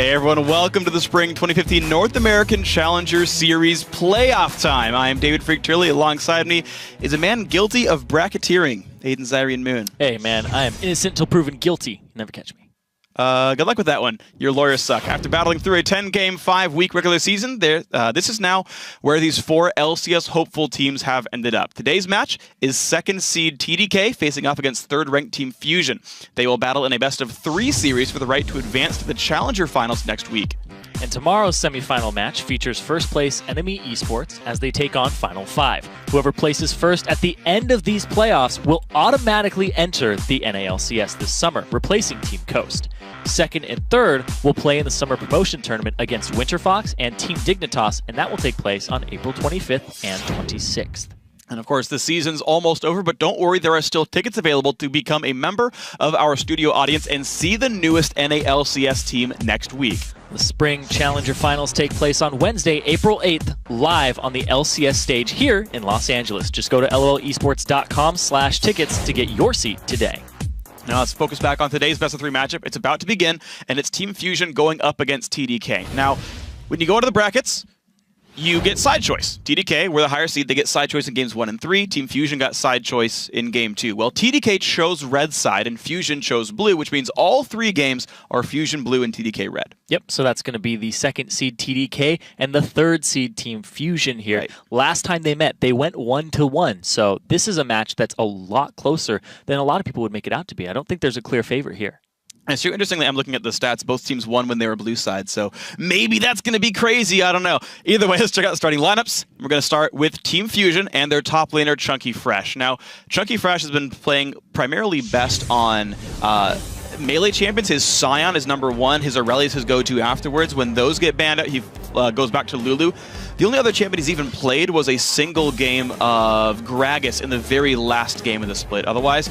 Hey everyone, welcome to the Spring 2015 North American Challenger Series playoff time. I am David Freak Turley. Alongside me is a man guilty of bracketeering, Aiden Zyrian Moon. Hey man, I am innocent until proven guilty. Never catch me. Good luck with that one. Your lawyers suck. After battling through a 10-game, 5-week regular season, this is now where these 4 LCS hopeful teams have ended up. Today's match is 2nd seed TDK facing off against 3rd-ranked team Fusion. They will battle in a best-of-3 series for the right to advance to the Challenger Finals next week. And tomorrow's semifinal match features first place Enemy Esports as they take on Final 5. Whoever places first at the end of these playoffs will automatically enter the NALCS this summer, replacing Team Coast. 2nd and 3rd will play in the summer promotion tournament against Winter Fox and Team Dignitas, and that will take place on April 25th and 26th. And of course, the season's almost over, but don't worry, there are still tickets available to become a member of our studio audience and see the newest NALCS team next week. The Spring Challenger Finals take place on Wednesday, April 8th, live on the LCS stage here in Los Angeles. Just go to lolesports.com/tickets to get your seat today. Now let's focus back on today's best-of-3 matchup. It's about to begin, and it's Team Fusion going up against TDK. Now, when you go into the brackets, you get side choice. TDK, we're the higher seed, they get side choice in games 1 and 3. Team Fusion got side choice in game 2. Well, TDK chose red side and Fusion chose blue, which means all 3 games are Fusion blue and TDK red. Yep, so that's going to be the 2nd seed TDK and the 3rd seed Team Fusion here. Right. Last time they met, they went 1-1. So this is a match that's a lot closer than a lot of people would make it out to be. I don't think there's a clear favorite here. And so interestingly, I'm looking at the stats. Both teams won when they were blue side, so maybe that's going to be crazy. I don't know. Either way, let's check out the starting lineups. We're going to start with Team Fusion and their top laner, Chunky Fresh. Now, Chunky Fresh has been playing primarily best on melee champions. His Scion is #1. His Aurelia is his go-to afterwards. When those get banned out, he goes back to Lulu. The only other champion he's even played was a single game of Gragas in the very last game of the split. Otherwise,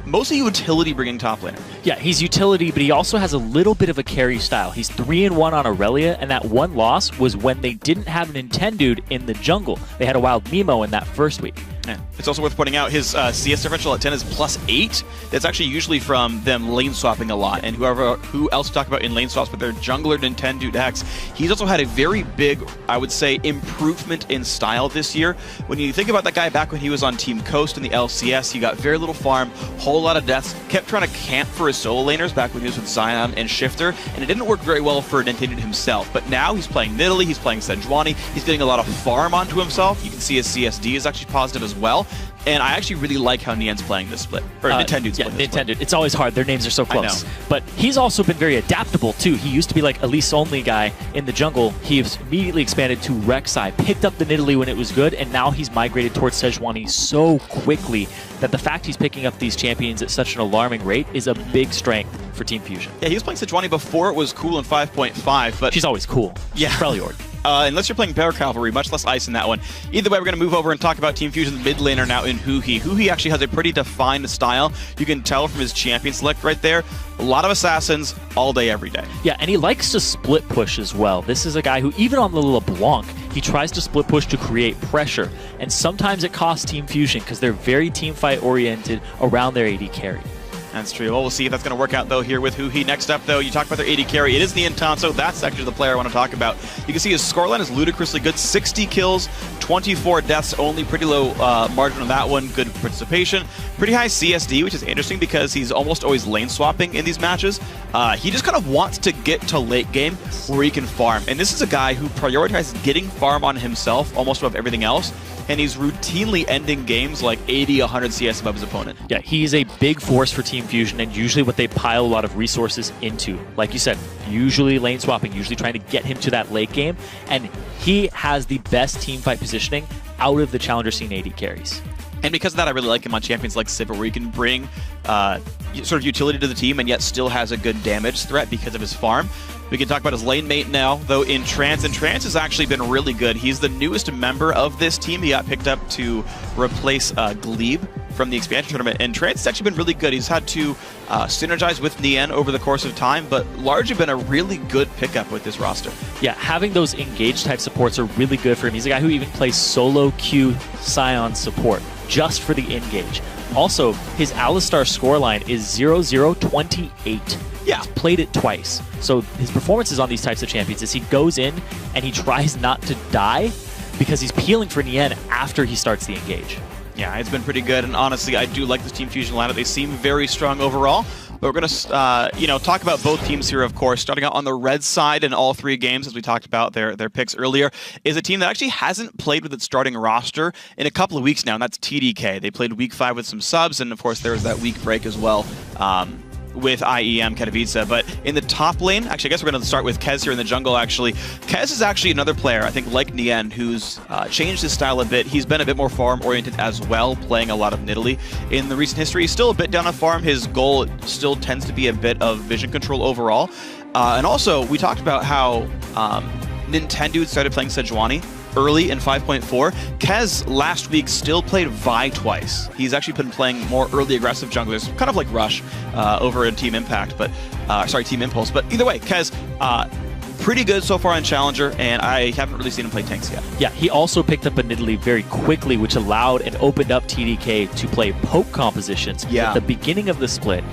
mostly utility bringing top laner. Yeah, he's utility, but he also has a little bit of a carry style. He's 3-1 on Aurelia, and that one loss was when they didn't have an Nintendude in the jungle. They had a wild Mimo in that first week. Yeah. It's also worth pointing out his CS differential at 10 is +8. That's actually usually from them lane swapping a lot. And who else to talk about in lane swaps with their jungler Nintendude X. He's also had a very big, I would say, improvement in style this year. When you think about that guy back when he was on Team Coast in the LCS, he got very little farm, whole lot of deaths, kept trying to camp for his solo laners back when he was with Zion and Shifter, and it didn't work very well for Nintendude himself. But now he's playing Nidalee, he's playing Sejuani, he's getting a lot of farm onto himself. You can see his CSD is actually positive as well. And I actually really like how Nian's playing this split. Or Nintendude's playing this split. Nintendude. It's always hard. Their names are so close. But he's also been very adaptable, too. He used to be like Elise only guy in the jungle. He's immediately expanded to Rek'Sai, picked up the Nidalee when it was good, and now he's migrated towards Sejuani so quickly that the fact he's picking up these champions at such an alarming rate is a big strength for Team Fusion. Yeah, he was playing Sejuani before it was cool in 5.5, but she's always cool. Yeah. Freljord. Unless you're playing Bear Cavalry, much less ice in that one. Either way, we're going to move over and talk about Team Fusion's mid laner now in Huhi. Huhi actually has a pretty defined style. You can tell from his champion select right there. A lot of assassins all day, every day. Yeah, and he likes to split push as well. This is a guy who, even on the LeBlanc, he tries to split push to create pressure. And sometimes it costs Team Fusion because they're very team fight oriented around their AD carry. That's true. Well, we'll see if that's going to work out, though, here with Huhi. Next up, though, you talk about their AD carry. It is Nian Tanso. That's actually the player I want to talk about. You can see his scoreline is ludicrously good. 60 kills, 24 deaths only. Pretty low margin on that one. Good participation. Pretty high CSD, which is interesting because he's almost always lane swapping in these matches. He just kind of wants to get to late game where he can farm. And this is a guy who prioritizes getting farm on himself almost above everything else. And he's routinely ending games like 80, 100 CS above his opponent. Yeah, he's a big force for Team Fusion and usually what they pile a lot of resources into. Like you said, usually lane swapping, usually trying to get him to that late game. And he has the best team fight positioning out of the challenger scene AD carries. And because of that, I really like him on champions like Sivir, where he can bring sort of utility to the team and yet still has a good damage threat because of his farm. We can talk about his lane mate now, though, in Trance. And Trance has actually been really good. He's the newest member of this team. He got picked up to replace Glebe from the expansion tournament. And Trance has actually been really good. He's had to synergize with Nian over the course of time, but largely been a really good pickup with this roster. Yeah, having those engage type supports are really good for him. He's a guy who even plays solo Q Scion support just for the engage. Also, his Alistar scoreline is 0-0-28. Yeah. He's played it twice. So his performances on these types of champions is he goes in and he tries not to die because he's peeling for Nien after he starts the engage. Yeah, it's been pretty good, and honestly, I do like this Team Fusion lineup. They seem very strong overall. But we're going to, talk about both teams here, of course. Starting out on the red side in all three games, as we talked about their picks earlier, is a team that actually hasn't played with its starting roster in a couple of weeks now, and that's TDK. They played week 5 with some subs, and of course there was that week break as well. With IEM Katowice. But in the top lane, actually, I guess we're going to start with Kez here in the jungle, actually. Kez is actually another player, I think, like Nien, who's changed his style a bit. He's been a bit more farm-oriented as well, playing a lot of Nidalee in the recent history. He's still a bit down on farm. His goal still tends to be a bit of vision control overall. And also, we talked about how Nintendo started playing Sejuani early in 5.4. Kez last week still played Vi twice. He's actually been playing more early aggressive junglers, kind of like Rush over in Team Impact, but Team Impulse. But either way, Kez, pretty good so far in Challenger, and I haven't really seen him play tanks yet. Yeah, he also picked up a Nidalee very quickly, which allowed and opened up TDK to play poke compositions. Yeah. At the beginning of the split,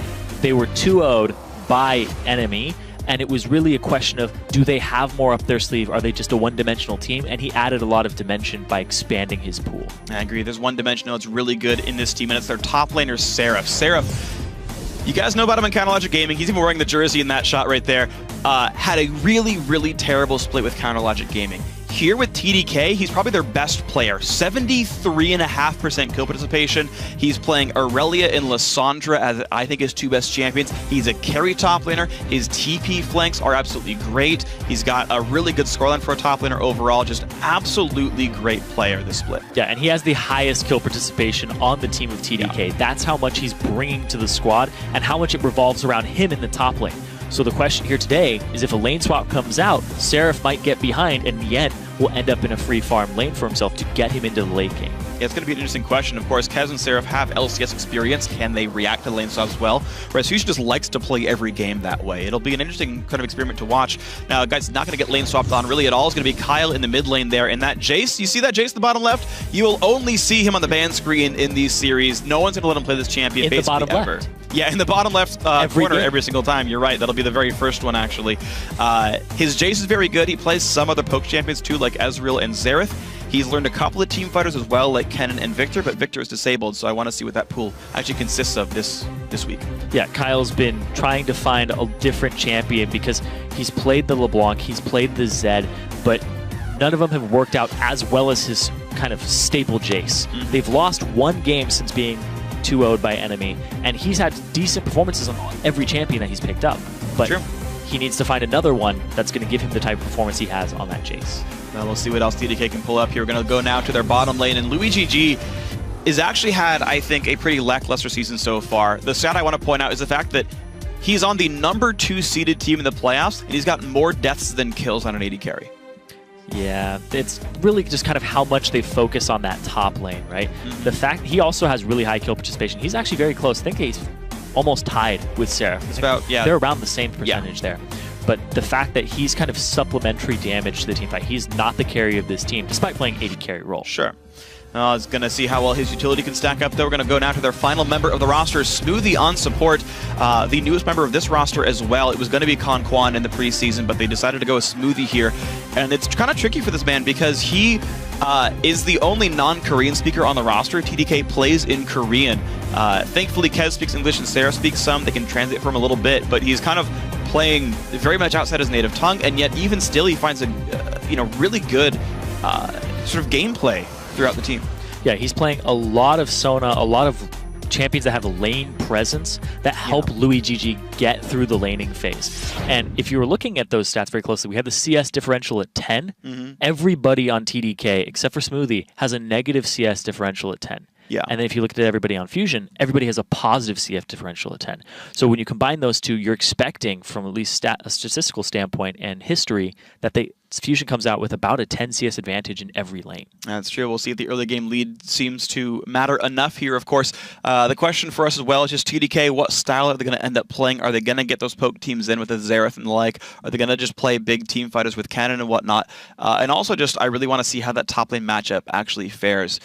they were 2-0'd by enemy, and it was really a question of, do they have more up their sleeve? Are they just a one-dimensional team? And he added a lot of dimension by expanding his pool. I agree. There's one dimension that's really good in this team, and it's their top laner, Seraph. Seraph, you guys know about him in Counterlogic Gaming. He's even wearing the jersey in that shot right there. Had a really, really terrible split with Counterlogic Gaming. Here with TDK, he's probably their best player. 73.5% kill participation. He's playing Aurelia and Lissandra as I think his two best champions. He's a carry top laner. His TP flanks are absolutely great. He's got a really good scoreline for a top laner overall. Just absolutely great player this split. Yeah, and he has the highest kill participation on the team of TDK. Yeah. That's how much he's bringing to the squad and how much it revolves around him in the top lane. So the question here today is if a lane swap comes out, Seraph might get behind and Nien will end up in a free farm lane for himself to get him into the late game. Yeah, it's going to be an interesting question. Of course, Kez and Seraph have LCS experience. Can they react to lane swaps well? Whereas Fusion just likes to play every game that way. It'll be an interesting kind of experiment to watch. Now, guys, not going to get lane swapped on really at all. It's going to be Kyle in the mid lane there. And that Jace, you see that Jace in the bottom left? You will only see him on the ban screen in these series. No one's going to let him play this champion in basically the bottom ever. Left. Yeah, in the bottom left corner every single time. You're right. That'll be the very first one, actually. His Jace is very good. He plays some other poke champions, too, like Ezreal and Xerath. He's learned a couple of team fighters as well, like Kennen and Victor, but Victor is disabled, so I want to see what that pool actually consists of this week. Yeah, Kyle's been trying to find a different champion because he's played the LeBlanc, he's played the Zed, but none of them have worked out as well as his kind of staple Jace. Mm-hmm. They've lost one game since being 2-0'd by enemy, and he's had decent performances on every champion that he's picked up. But True. He needs to find another one that's going to give him the type of performance he has on that Jace. Well, we'll see what else TDK can pull up here. We're going to go now to their bottom lane, and LuiGG has actually had, I think, a pretty lackluster season so far. The stat I want to point out is the fact that he's on the number 2 seeded team in the playoffs, and he's got more deaths than kills on an AD carry. Yeah, it's really just kind of how much they focus on that top lane, right? Mm-hmm. The fact he also has really high kill participation. He's actually very close. I think he's almost tied with Seraph. It's about, yeah. They're around the same percentage there. But the fact that he's kind of supplementary damage to the team fight, he's not the carry of this team, despite playing AD carry role. Sure. I was going to see how well his utility can stack up, though. We're going to go now to their final member of the roster, Smoothie on support, the newest member of this roster as well. It was going to be Con Kwan in the preseason, but they decided to go with Smoothie here. And it's kind of tricky for this man because he is the only non-Korean speaker on the roster. TDK plays in Korean. Thankfully, Kez speaks English and Sarah speaks some. They can translate for him a little bit, but he's kind of playing very much outside his native tongue, and yet even still he finds a really good sort of gameplay throughout the team. Yeah, he's playing a lot of Sona, a lot of champions that have a lane presence that help LuiGG get through the laning phase. And if you were looking at those stats very closely, we have the CS differential at 10. Mm-hmm. Everybody on TDK, except for Smoothie, has a negative CS differential at 10. Yeah. And then if you look at everybody on Fusion, everybody has a positive CF differential at 10. So when you combine those two, you're expecting, from at least a statistical standpoint and history, that Fusion comes out with about a 10 CS advantage in every lane. That's true. We'll see if the early game lead seems to matter enough here. Of course, the question for us as well is just TDK, what style are they going to end up playing? Are they going to get those poke teams in with the Xerath and the like? Are they going to just play big team fighters with Cannon and whatnot? And also just, I really want to see how that top lane matchup actually fares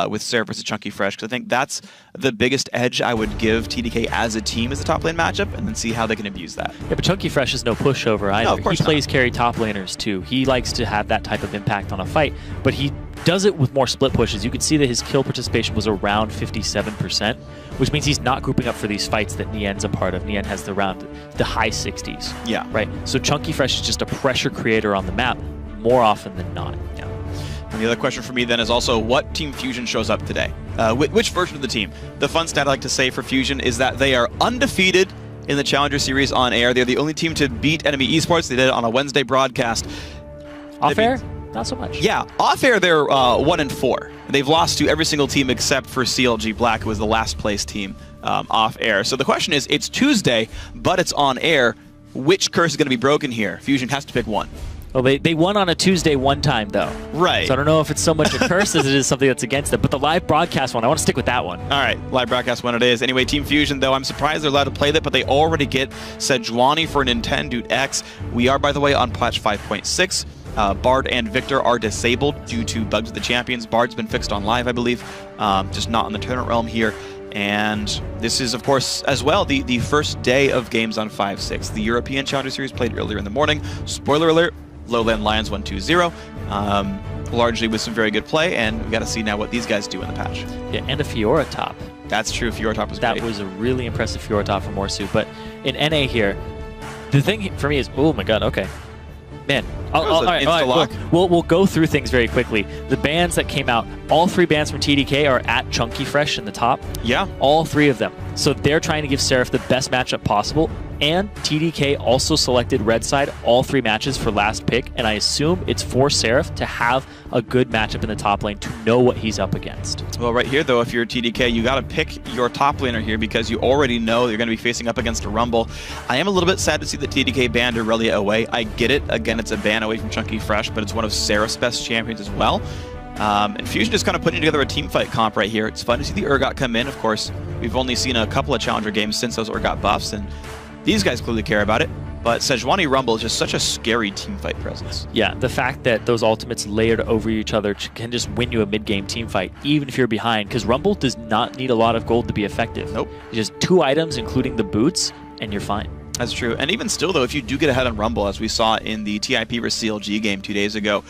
with Seraph versus Chunky Fresh, because I think that's the biggest edge I would give TDK as a team as a top lane matchup, and then see how they can abuse that. Yeah, but Chunky Fresh is no pushover either. No, of course he plays carry top laners too. He likes to have that type of impact on a fight, but he does it with more split pushes. You can see that his kill participation was around 57%, which means he's not grouping up for these fights that Nien's a part of. Nien has the high 60s. Yeah. Right? So Chunky Fresh is just a pressure creator on the map more often than not. Yeah. And the other question for me then is also what Team Fusion shows up today? Which version of the team? The fun stat I like to say for Fusion is that they are undefeated in the Challenger Series on air. They're the only team to beat Enemy Esports. They did it on a Wednesday broadcast. Off air? Not so much. Yeah, off air they're 1-4. They've lost to every single team except for CLG Black, who was the last place team off air. So the question is, it's Tuesday, but it's on air. Which curse is going to be broken here? Fusion has to pick one. Well, they won on a Tuesday one time, though. Right. So I don't know if it's so much a curse as it is something that's against it. But the live broadcast one, I want to stick with that one. All right, live broadcast one it is. Anyway, Team Fusion, though, I'm surprised they're allowed to play that, but they already get Sejuani for Nintendo X. We are, by the way, on patch 5.6. Bard and Victor are disabled due to bugs with the champions. Bard's been fixed on live, I believe, just not on the tournament realm here. And this is, of course, as well, the first day of games on 5.6. The European Challenger Series played earlier in the morning. Spoiler alert, Lowland Lions 1-2-0, largely with some very good play, and we got to see now what these guys do in the patch. Yeah, and a Fiora top. That's true, Fiora top was great. That was a really impressive Fiora top from Morsu. But in NA here, the thing for me is, oh my god, okay. Man, all right, we'll go through things very quickly. The bans that came out, all 3 bans from TDK are at Chunky Fresh in the top. Yeah. All 3 of them. So they're trying to give Seraph the best matchup possible. And TDK also selected Red Side all 3 matches for last pick. And I assume it's for Seraph to have a good matchup in the top lane to know what he's up against. Well, right here, though, if you're TDK, you got to pick your top laner here because you already know you're going to be facing up against a Rumble. I am a little bit sad to see the TDK banned Aurelia away. I get it. Again, it's a ban away from Chunky Fresh, but it's one of Seraph's best champions as well. And Fusion is kind of putting together a team fight comp right here. It's fun to see the Urgot come in. Of course, we've only seen a couple of Challenger games since those Urgot buffs, and these guys clearly care about it. But Sejuani Rumble is just such a scary team fight presence. Yeah, the fact that those ultimates layered over each other can just win you a mid-game team fight, even if you're behind, because Rumble does not need a lot of gold to be effective. Nope. Just 2 items, including the boots, and you're fine. That's true. And even still, though, if you do get ahead on Rumble, as we saw in the TIP versus CLG game 2 days ago,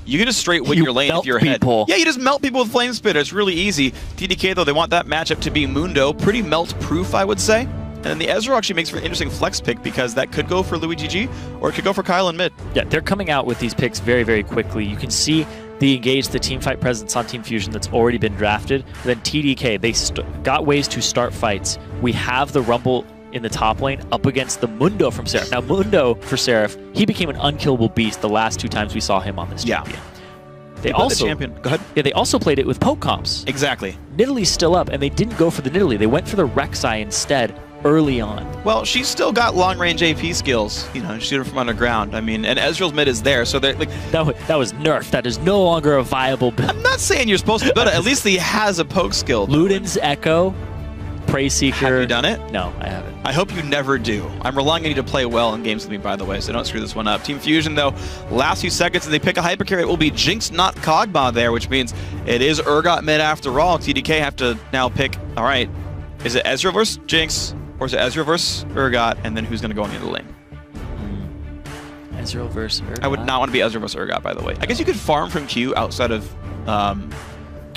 you can just straight win your lane if you're ahead. Yeah, you just melt people with Flame Spitter. It's really easy. TDK, though, they want that matchup to be Mundo. Pretty melt-proof, I would say. And then the Ezreal actually makes for an interesting flex pick because that could go for Louis GG or it could go for Kyle in mid. Yeah, they're coming out with these picks very, very quickly. You can see the teamfight presence on Team Fusion that's already been drafted. Then TDK, they got ways to start fights. We have the Rumble in the top lane up against the Mundo from Seraph. Now, Mundo for Seraph, he became an unkillable beast the last 2 times we saw him on this champion. They also, Go ahead. Yeah, they also played it with poke comps. Exactly. Nidalee's still up, and they didn't go for the Nidalee. They went for the Rek'Sai instead early on. Well, she's still got long-range AP skills, you know, shoot her from underground. I mean, and Ezreal's mid is there, so they're like... That was nerfed. That is no longer a viable build. I'm not saying you're supposed to build it. At least he has a poke skill. Luden's Echo, Prey Seeker... Have you done it? No, I haven't. I hope you never do. I'm relying on you to play well in games with me, by the way, so don't screw this one up. Team Fusion, though, last few seconds, and they pick a hyper carry. It will be Jinx, not Kog'Maw there, which means it is Urgot mid after all. TDK have to now pick, all right, is it Ezreal versus Jinx, or is it Ezreal versus Urgot, and then who's going to go on the other lane? Ezreal versus Urgot? I would not want to be Ezreal versus Urgot, by the way. I guess you could farm from Q outside of...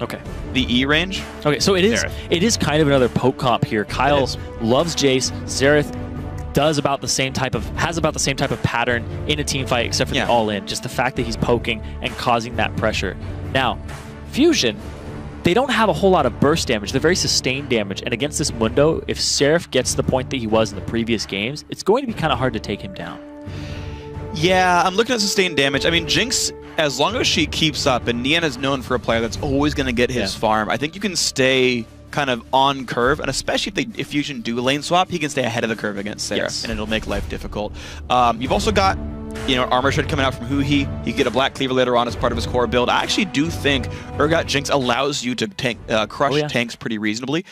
Okay. The E range. Okay, so it is kind of another poke comp here. Kyle loves Jace. Xerath has about the same type of pattern in a team fight, except for the all-in. Just the fact that he's poking and causing that pressure. Now, Fusion, they don't have a whole lot of burst damage. They're very sustained damage. And against this Mundo, if Seraph gets to the point that he was in the previous games, it's going to be kind of hard to take him down. Yeah, I'm looking at sustained damage. I mean, Jinx, as long as she keeps up, and Nien is known for a player that's always going to get his farm, I think you can stay kind of on curve, and especially if Fusion do lane swap, he can stay ahead of the curve against Seraph, and it'll make life difficult. You've also got you know, armor shred coming out from Huhi. You get a black cleaver later on as part of his core build. I actually do think Urgot Jinx allows you to crush tanks pretty reasonably.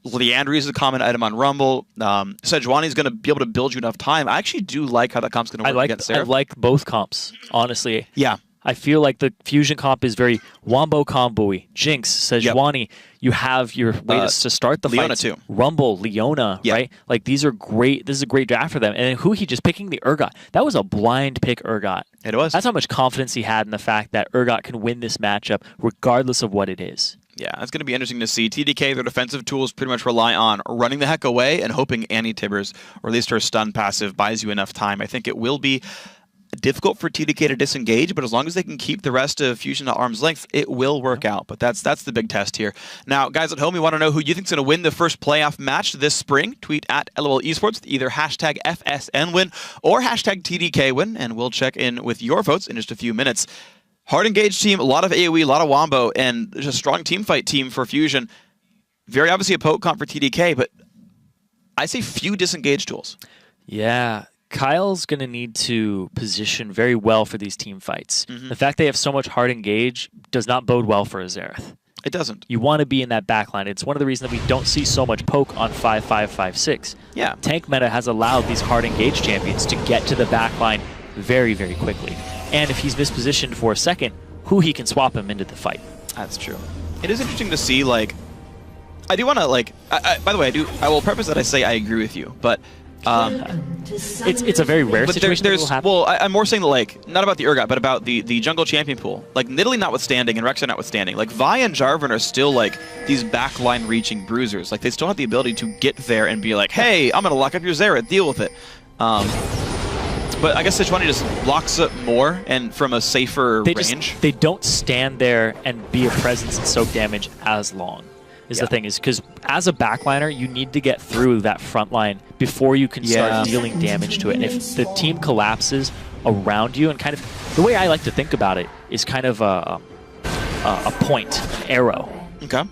Leandry is a common item on Rumble. Sejuani is going to be able to build you enough time. I actually do like how that comp's going to work against Seraph. I like both comps, honestly. Yeah. I feel like the Fusion comp is very Wombo combo-y. Jinx, Sejuani, you have your ways to start the fight. Leona too. Rumble, Leona, right? Like these are great. This is a great draft for them. And then Huhi just picking the Urgot. That was a blind pick Urgot. It was. That's how much confidence he had in the fact that Urgot can win this matchup regardless of what it is. Yeah, it's going to be interesting to see. TDK, their defensive tools pretty much rely on running the heck away and hoping Annie Tibbers, or at least her stun passive, buys you enough time. I think it will be difficult for TDK to disengage, but as long as they can keep the rest of Fusion at arm's length, it will work out. But that's the big test here. Now, guys at home, we want to know who you think is going to win the first playoff match this spring. Tweet at LOL Esports with either hashtag FSN win or hashtag TDK win, and we'll check in with your votes in just a few minutes. Hard engaged team, a lot of AoE, a lot of Wombo, and there's a strong team fight team for Fusion. Very obviously a poke comp for TDK, but I say few disengage tools. Yeah. Kyle's going to need to position very well for these team fights. The fact they have so much hard engage does not bode well for Azereth. It doesn't. You want to be in that backline. It's one of the reasons that we don't see so much poke on 5.5, 5.6. Yeah. Tank meta has allowed these hard engage champions to get to the backline very, very quickly. And if he's mispositioned for a second, Huhi can swap him into the fight. That's true. It is interesting to see, like, I do want to, like, by the way, I will preface that I say I agree with you, but it's a very rare situation that will happen. Well, I'm more saying that, like, not about the Urgot, but about the jungle champion pool. Like, Nidalee notwithstanding and Rek'Sai notwithstanding, like, Vi and Jarvan are still, like, these backline reaching bruisers. Like, they still have the ability to get there and be like, hey, I'm going to lock up your Xerath, deal with it. But I guess Sejuani just blocks up more and from a safer range. They don't stand there and be a presence and soak damage as long. The thing is, because as a backliner, you need to get through that front line before you can start dealing damage to it. And if the team collapses around you, and kind of the way I like to think about it is kind of a point, an arrow,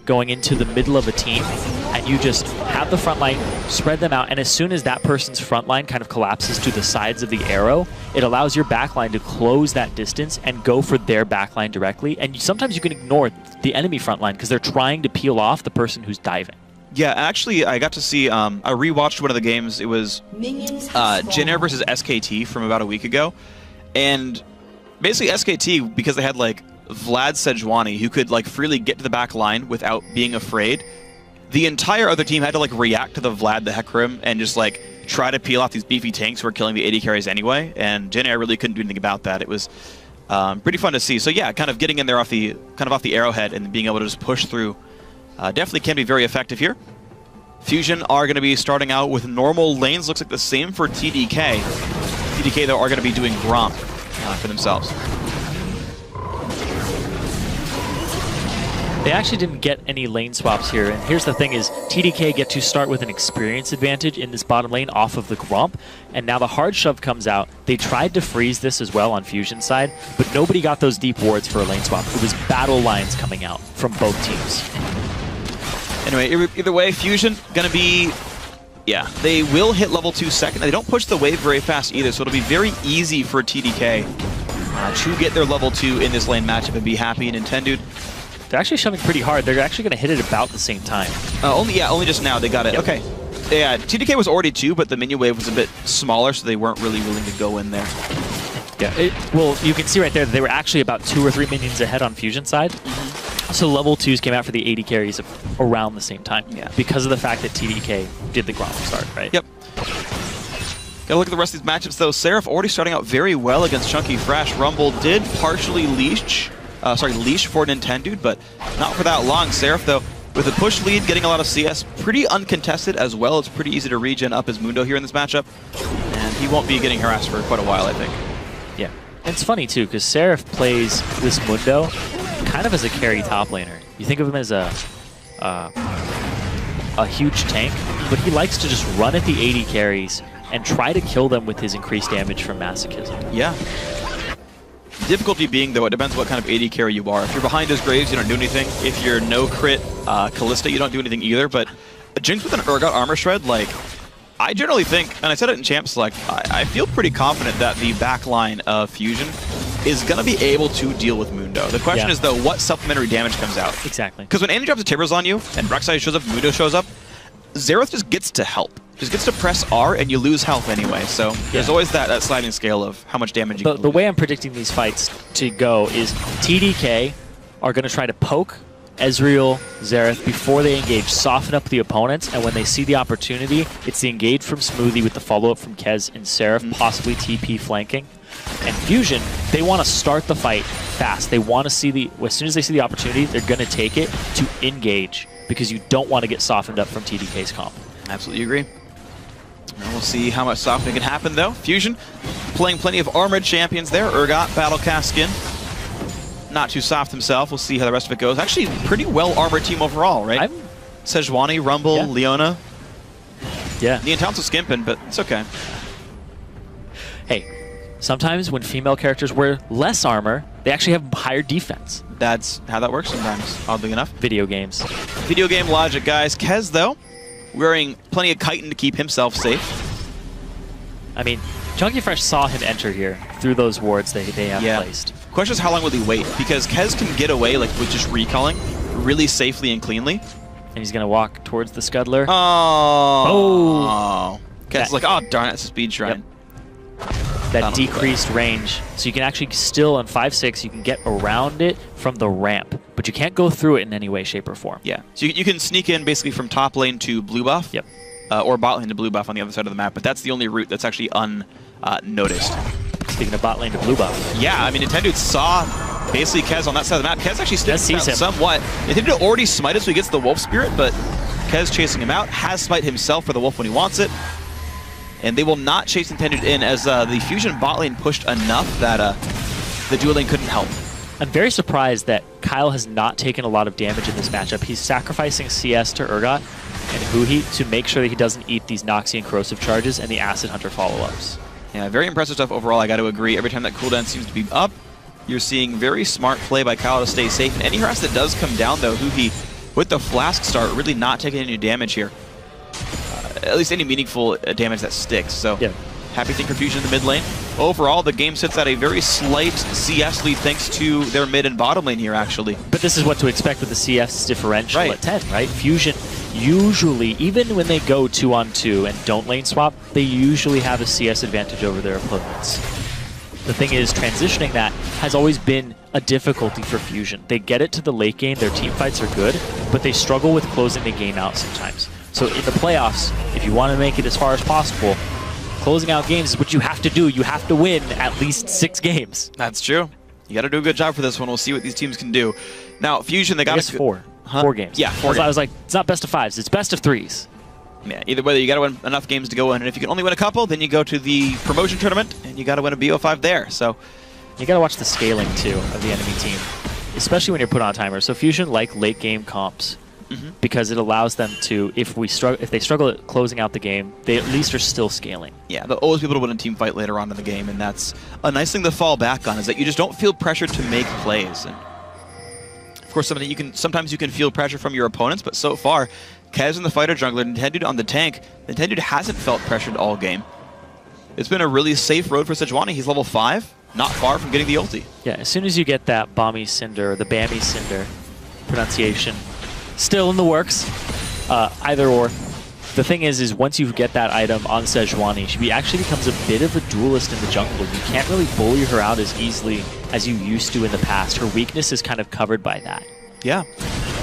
going into the middle of a team, and you just have the front line, spread them out, and as soon as that person's front line kind of collapses to the sides of the arrow, it allows your backline to close that distance and go for their backline directly. And sometimes you can ignore the enemy front line because they're trying to peel off the person who's diving. Yeah, actually, I got to see, I rewatched one of the games. It was Jin Air versus SKT from about a week ago. And basically SKT, because they had, like, Vlad Sejuani, who could, like, freely get to the back line without being afraid, the entire other team had to, like, react to the Vlad the Hecarim and just, like, try to peel off these beefy tanks who were killing the AD carries anyway, and Jin Air really couldn't do anything about that. It was pretty fun to see. So yeah, kind of getting in there off the arrowhead and being able to just push through definitely can be very effective here. Fusion are going to be starting out with normal lanes. Looks like the same for TDK. TDK, though, are going to be doing Gromp for themselves. They actually didn't get any lane swaps here, and here's the thing is, TDK get to start with an experience advantage in this bottom lane off of the Gromp, and now the hard shove comes out. They tried to freeze this as well on Fusion's side, but nobody got those deep wards for a lane swap. It was battle lines coming out from both teams. Anyway, either way, Fusion gonna be, yeah, they will hit level 2 second. They don't push the wave very fast either, so it'll be very easy for TDK to get their level 2 in this lane matchup and be happy. Nintendo, they're actually shoving pretty hard. They're actually going to hit it about the same time. Only just now they got it. Yep. Okay. Yeah, TDK was already 2, but the minion wave was a bit smaller, so they weren't really willing to go in there. Yeah. Well, you can see right there that they were actually about 2 or 3 minions ahead on Fusion side. So level 2s came out for the AD carries around the same time. Yeah. Because of the fact that TDK did the Gromp start, right? Yep. Gotta look at the rest of these matchups, though. Seraph already starting out very well against Chunky Fresh. Rumble did partially leash for Nintendo, but not for that long. Seraph, though, with a push lead, getting a lot of CS, pretty uncontested as well. It's pretty easy to regen up his Mundo here in this matchup, and he won't be getting harassed for quite a while, I think. Yeah. And it's funny, too, because Seraph plays this Mundo kind of as a carry top laner. You think of him as a huge tank, but he likes to just run at the AD carries and try to kill them with his increased damage from Masochism. Yeah. Difficulty being, though, it depends what kind of AD carry you are. If you're behind his Graves, you don't do anything. If you're no crit Callista, you don't do anything either. But a Jinx with an Urgot Armor Shred, like, I generally think, and I said it in Champ Select, I feel pretty confident that the back line of Fusion is going to be able to deal with Mundo. The question is, though, what supplementary damage comes out? Exactly. Because when Andy drops the Timbers on you, and Rek'Sai shows up, Mundo shows up, Xerath just gets to help. Just gets to press R, and you lose health anyway. So there's always that sliding scale of how much damage you can lose. The way I'm predicting these fights to go is TDK are going to try to poke Ezreal, Xerath before they engage, soften up the opponents, and when they see the opportunity, it's the engage from Smoothie with the follow-up from Kez and Seraph, possibly TP flanking. And Fusion, they want to start the fight fast. They want to see as soon as they see the opportunity, they're going to take it to engage, because you don't want to get softened up from TDK's comp. Absolutely agree. And we'll see how much softening can happen, though. Fusion playing plenty of armored champions there. Urgot, Battlecast skin. Not too soft himself. We'll see how the rest of it goes. Actually, pretty well-armored team overall, right? Sejuani, Rumble, Leona. Yeah. The Intense was skimping, but it's okay. Hey, sometimes when female characters wear less armor, they actually have higher defense. That's how that works sometimes, oddly enough. Video games. Video game logic, guys. Kez, though, wearing plenty of chitin to keep himself safe. I mean, Chunky Fresh saw him enter here through those wards they have placed. Question is, how long will he wait? Because Kez can get away with just recalling really safely and cleanly. And he's going to walk towards the Scuddler. Oh. Kez is like, oh, darn it, it's a speed shrine. That decreased range. So you can actually still, on 5-6, you can get around it from the ramp. But you can't go through it in any way, shape, or form. Yeah. So you can sneak in basically from top lane to blue buff. Yep. Or bot lane to blue buff on the other side of the map. But that's the only route that's actually unnoticed. Speaking of bot lane to blue buff. Yeah, I mean, Nintendo saw basically Kez on that side of the map. Kez actually sticks out somewhat. Nintendo already smited, so he gets the wolf spirit, but Kez chasing him out, has smite himself for the wolf when he wants it. And they will not chase Nintendo in, as the Fusion bot lane pushed enough that the dual lane couldn't help. I'm very surprised that Kyle has not taken a lot of damage in this matchup. He's sacrificing CS to Urgot and Huhi to make sure that he doesn't eat these Noxie and Corrosive charges and the Acid Hunter follow-ups. Yeah, very impressive stuff overall, I got to agree. Every time that cooldown seems to be up, you're seeing very smart play by Kyle to stay safe. And any harass that does come down, though, Huhi, with the Flask start, really not taking any damage here. At least any meaningful damage that sticks. So, happy thing for Fusion in the mid lane. Overall, the game sits at a very slight CS lead thanks to their mid and bottom lane here, actually. But this is what to expect with the CS differential at 10, right? Fusion usually, even when they go 2-on-2 and don't lane swap, they usually have a CS advantage over their opponents. The thing is, transitioning that has always been a difficulty for Fusion. They get it to the late game, their team fights are good, but they struggle with closing the game out sometimes. So in the playoffs, if you want to make it as far as possible, closing out games is what you have to do. You have to win at least 6 games. That's true. You got to do a good job for this one. We'll see what these teams can do. Now, Fusion, they got to 4. Huh? 4 games. Yeah, 4 games. I was like, it's not best of 5s, it's best of 3s. Yeah, either way, you got to win enough games to go in, and if you can only win a couple, then you go to the promotion tournament, and you got to win a BO5 there. So you got to watch the scaling too of the enemy team, especially when you're put on a timer. So Fusion like late game comps because it allows them to, if they struggle at closing out the game, they at least are still scaling. Yeah, they'll always be able to win a team fight later on in the game, and that's a nice thing to fall back on, is that you just don't feel pressure to make plays. And of course, sometimes you can feel pressure from your opponents, but so far, Kez in the fighter jungler, Nintendo on the tank, Nintendo hasn't felt pressured all game. It's been a really safe road for Sejuani. He's level 5, not far from getting the ulti. Yeah, as soon as you get that Bammy Cinder, the Bammy Cinder pronunciation, still in the works, either or. The thing is once you get that item on Sejuani, she actually becomes a bit of a duelist in the jungle. You can't really bully her out as easily as you used to in the past. Her weakness is kind of covered by that. Yeah.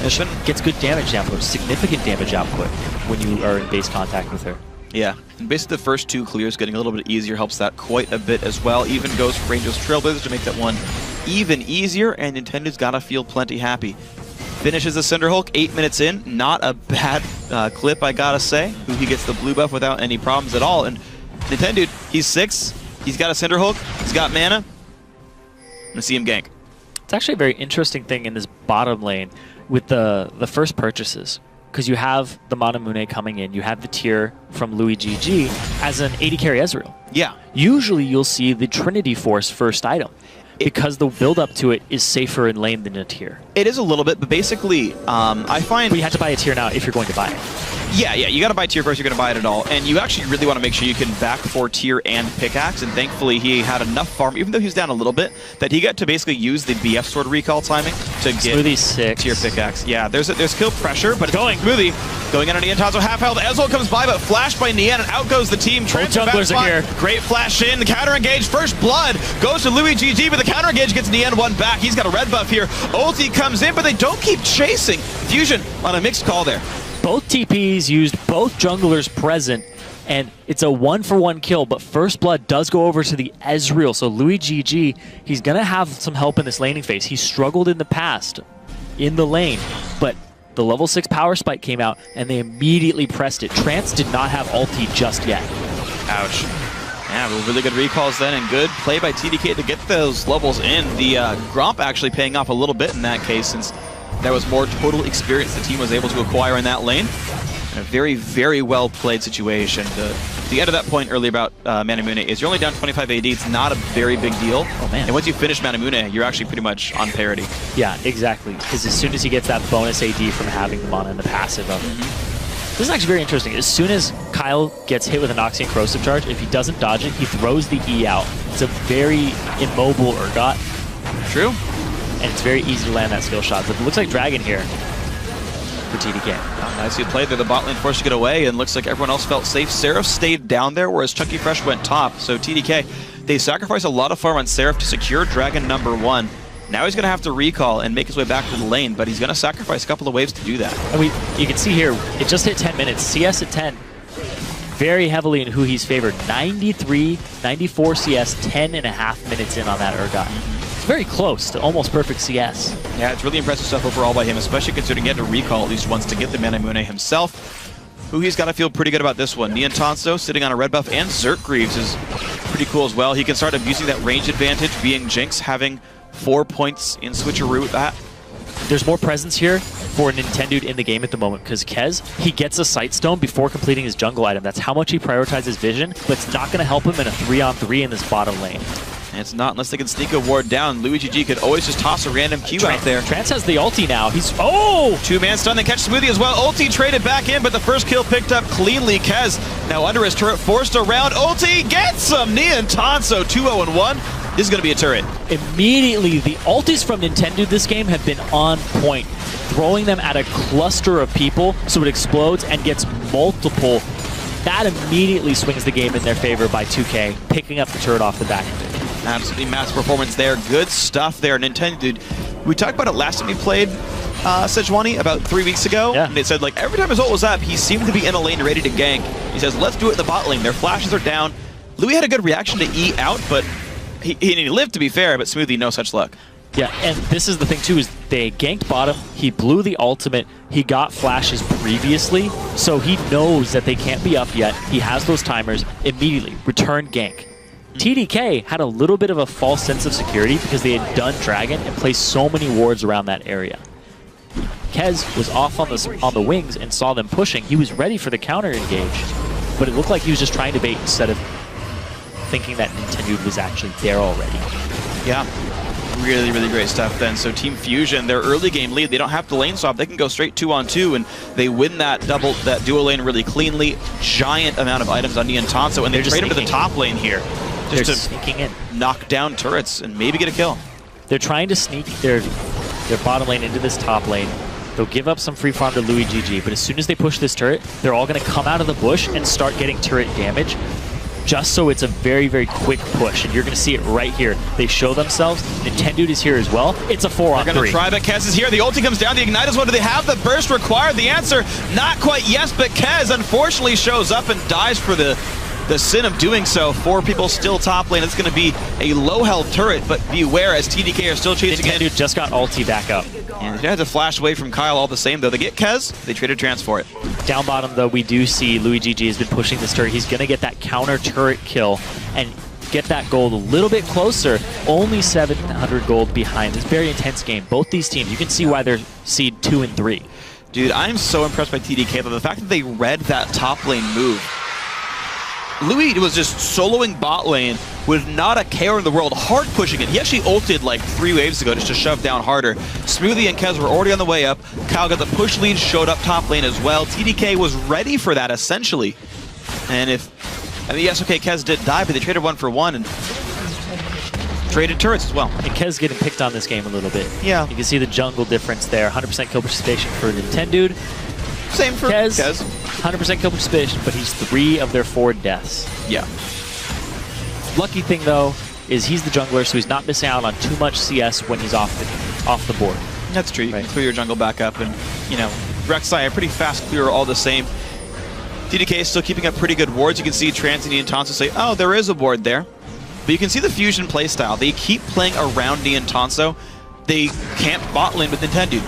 She gets good damage output, significant damage output when you are in base contact with her. Yeah, and basically the first 2 clears getting a little bit easier helps that quite a bit as well. Even goes for Rangel's Trailblazers to make that one even easier, and Nintendo's got to feel plenty happy. Finishes the Cinderhulk 8 minutes in. Not a bad clip, I gotta say. He gets the blue buff without any problems at all. And Nintendo, he's 6. He's got a Cinderhulk. He's got mana. I'm gonna see him gank. It's actually a very interesting thing in this bottom lane with the first purchases. Because you have the Manamune coming in, you have the tier from Louis GG as an 80 carry Ezreal. Yeah. Usually you'll see the Trinity Force first item. Because the build-up to it is safer in lane than a tier. It is a little bit, but basically, I find... But you have to buy a tier now if you're going to buy it. Yeah, you got to buy tier first, you're going to buy it at all. And you actually really want to make sure you can back for tier and pickaxe. And thankfully, he had enough farm, even though he was down a little bit, that he got to basically use the BF sword recall timing to get Smoothie 6. tier pickaxe. Yeah, there's kill pressure, but it's going Smoothie. Going under Niantanzo, half health. Ezreal comes by, but flashed by Nian, and out goes the team. Both junglers are here. Great flash in, the counter engage, first blood goes to Louis GG, but the counter engage gets Nian one back. He's got a red buff here. Ulti comes in, but they don't keep chasing. Fusion on a mixed call there. Both TPs used, both junglers present, and it's a 1-for-1 kill, but first blood does go over to the Ezreal. So Louis GG, he's going to have some help in this laning phase. He struggled in the past in the lane, but the level 6 power spike came out, and they immediately pressed it. Trance did not have ulti just yet. Ouch. Yeah, really good recalls then, and good play by TDK to get those levels in. The Gromp actually paying off a little bit in that case, since there was more total experience the team was able to acquire in that lane. And a very, very well played situation. The end of that point earlier about Manamune is you're only down 25 AD. It's not a very big deal. Oh, man. And once you finish Manamune, you're actually pretty much on parity. Yeah, exactly. Because as soon as he gets that bonus AD from having the mana and the passive of it. This is actually very interesting. As soon as Kyle gets hit with an Noxian Corrosive Charge, if he doesn't dodge it, he throws the E out. It's a very immobile Urgot. True. And it's very easy to land that skill shot. But it looks like Dragon here for TDK. Oh, nicely played there. The bot lane forced to get away, and looks like everyone else felt safe. Seraph stayed down there, whereas Chunky Fresh went top. So TDK, they sacrificed a lot of farm on Seraph to secure Dragon #1. Now he's going to have to recall and make his way back to the lane, but he's going to sacrifice a couple of waves to do that. And you can see here, it just hit 10 minutes. CS at 10, very heavily in who he's favored. 93, 94 CS, 10.5 minutes in on that Urgot. It's very close to almost perfect CS. Yeah, it's really impressive stuff overall by him, especially considering he had to recall at least once to get the Manamune himself. Who he's got to feel pretty good about this one. Niantanzo sitting on a red buff, and Zerk Greaves is pretty cool as well. He can start abusing that range advantage, being Jinx, having 4 points in switcheroo with that. There's more presence here for Nintendo in the game at the moment, because Kez, he gets a Sight Stone before completing his jungle item. That's how much he prioritizes vision, but it's not going to help him in a 3-on-3 in this bottom lane. And it's not unless they can sneak a ward down. Louis GG could always just toss a random Q out there. Trance has the ulti now. He's, oh! Two-man stun, they catch Smoothie as well. Ulti traded back in, but the first kill picked up cleanly. Kez now under his turret, forced around. Ulti gets him! Niantanzo 2-0-1. This is going to be a turret. Immediately, the ultis from Nintendo this game have been on point, throwing them at a cluster of people so it explodes and gets multiple. That immediately swings the game in their favor by 2K, picking up the turret off the back of it. Absolutely massive performance there. Good stuff there. Nintendo, dude. We talked about it last time we played Sejuani about 3 weeks ago. Yeah. And it said, like, every time his ult was up, he seemed to be in a lane ready to gank. He says, let's do it in the bot lane. Their flashes are down. Louis had a good reaction to E out, but he lived, to be fair, but Smoothie, no such luck. Yeah, and this is the thing too, is they ganked bottom, he blew the ultimate, he got flashes previously, so he knows that they can't be up yet. He has those timers, immediately, return gank. TDK had a little bit of a false sense of security because they had done Dragon and placed so many wards around that area. Kez was off on the wings and saw them pushing. He was ready for the counter engage, but it looked like he was just trying to bait instead of thinking that Nintendo was actually there already. Yeah, really, really great stuff then. So Team Fusion, their early game lead, they don't have to lane swap. They can go straight 2-on-2, and they win that duo lane really cleanly. Giant amount of items on Niantanzo, and they trade him to the top lane here. They're sneaking in. Knock down turrets and maybe get a kill. They're trying to sneak their bottom lane into this top lane. They'll give up some free farm to Louis GG, but as soon as they push this turret, they're all going to come out of the bush and start getting turret damage, just so it's a very, very quick push. And you're going to see it right here. They show themselves. Nintendo is here as well. It's a 4-on-3. They're going to try, but Kez is here. The ulti comes down. The Ignite is one. Do they have the burst required? The answer, not quite yes, but Kez unfortunately shows up and dies for the sin of doing so. 4 people still top lane. It's going to be a low health turret, but beware as TDK are still chasing in. Nintendo just got ulti back up. And they had to flash away from Kyle all the same, though. They get Kez. They traded Trance for it. Down bottom, though, we do see Louis GG has been pushing this turret. He's going to get that counter turret kill and get that gold a little bit closer. Only 700 gold behind. It's a very intense game. Both these teams, you can see why they're seed 2 and 3. Dude, I'm so impressed by TDK, though. The fact that they read that top lane move. Louis was just soloing bot lane with not a care in the world, hard pushing it. He actually ulted like 3 waves ago just to shove down harder. Smoothie and Kez were already on the way up. Kyle got the push lead, showed up top lane as well. TDK was ready for that essentially. And yes, okay, Kez did die, but they traded 1 for 1 and traded turrets as well. And Kez getting picked on this game a little bit. Yeah. You can see the jungle difference there. 100% kill participation for Nintendo. Same for Kez. 100% kill participation, but he's 3 of their 4 deaths. Yeah. Lucky thing though is he's the jungler, so he's not missing out on too much CS when he's off the board. That's true. You can clear your jungle back up, and you know, Rek'Sai a pretty fast clear all the same. TDK is still keeping up pretty good wards. You can see Transy and Tonso say, oh, there is a ward there. But you can see the Fusion playstyle. They keep playing around Ni and Tonso. They camp bot lane with Nintendo.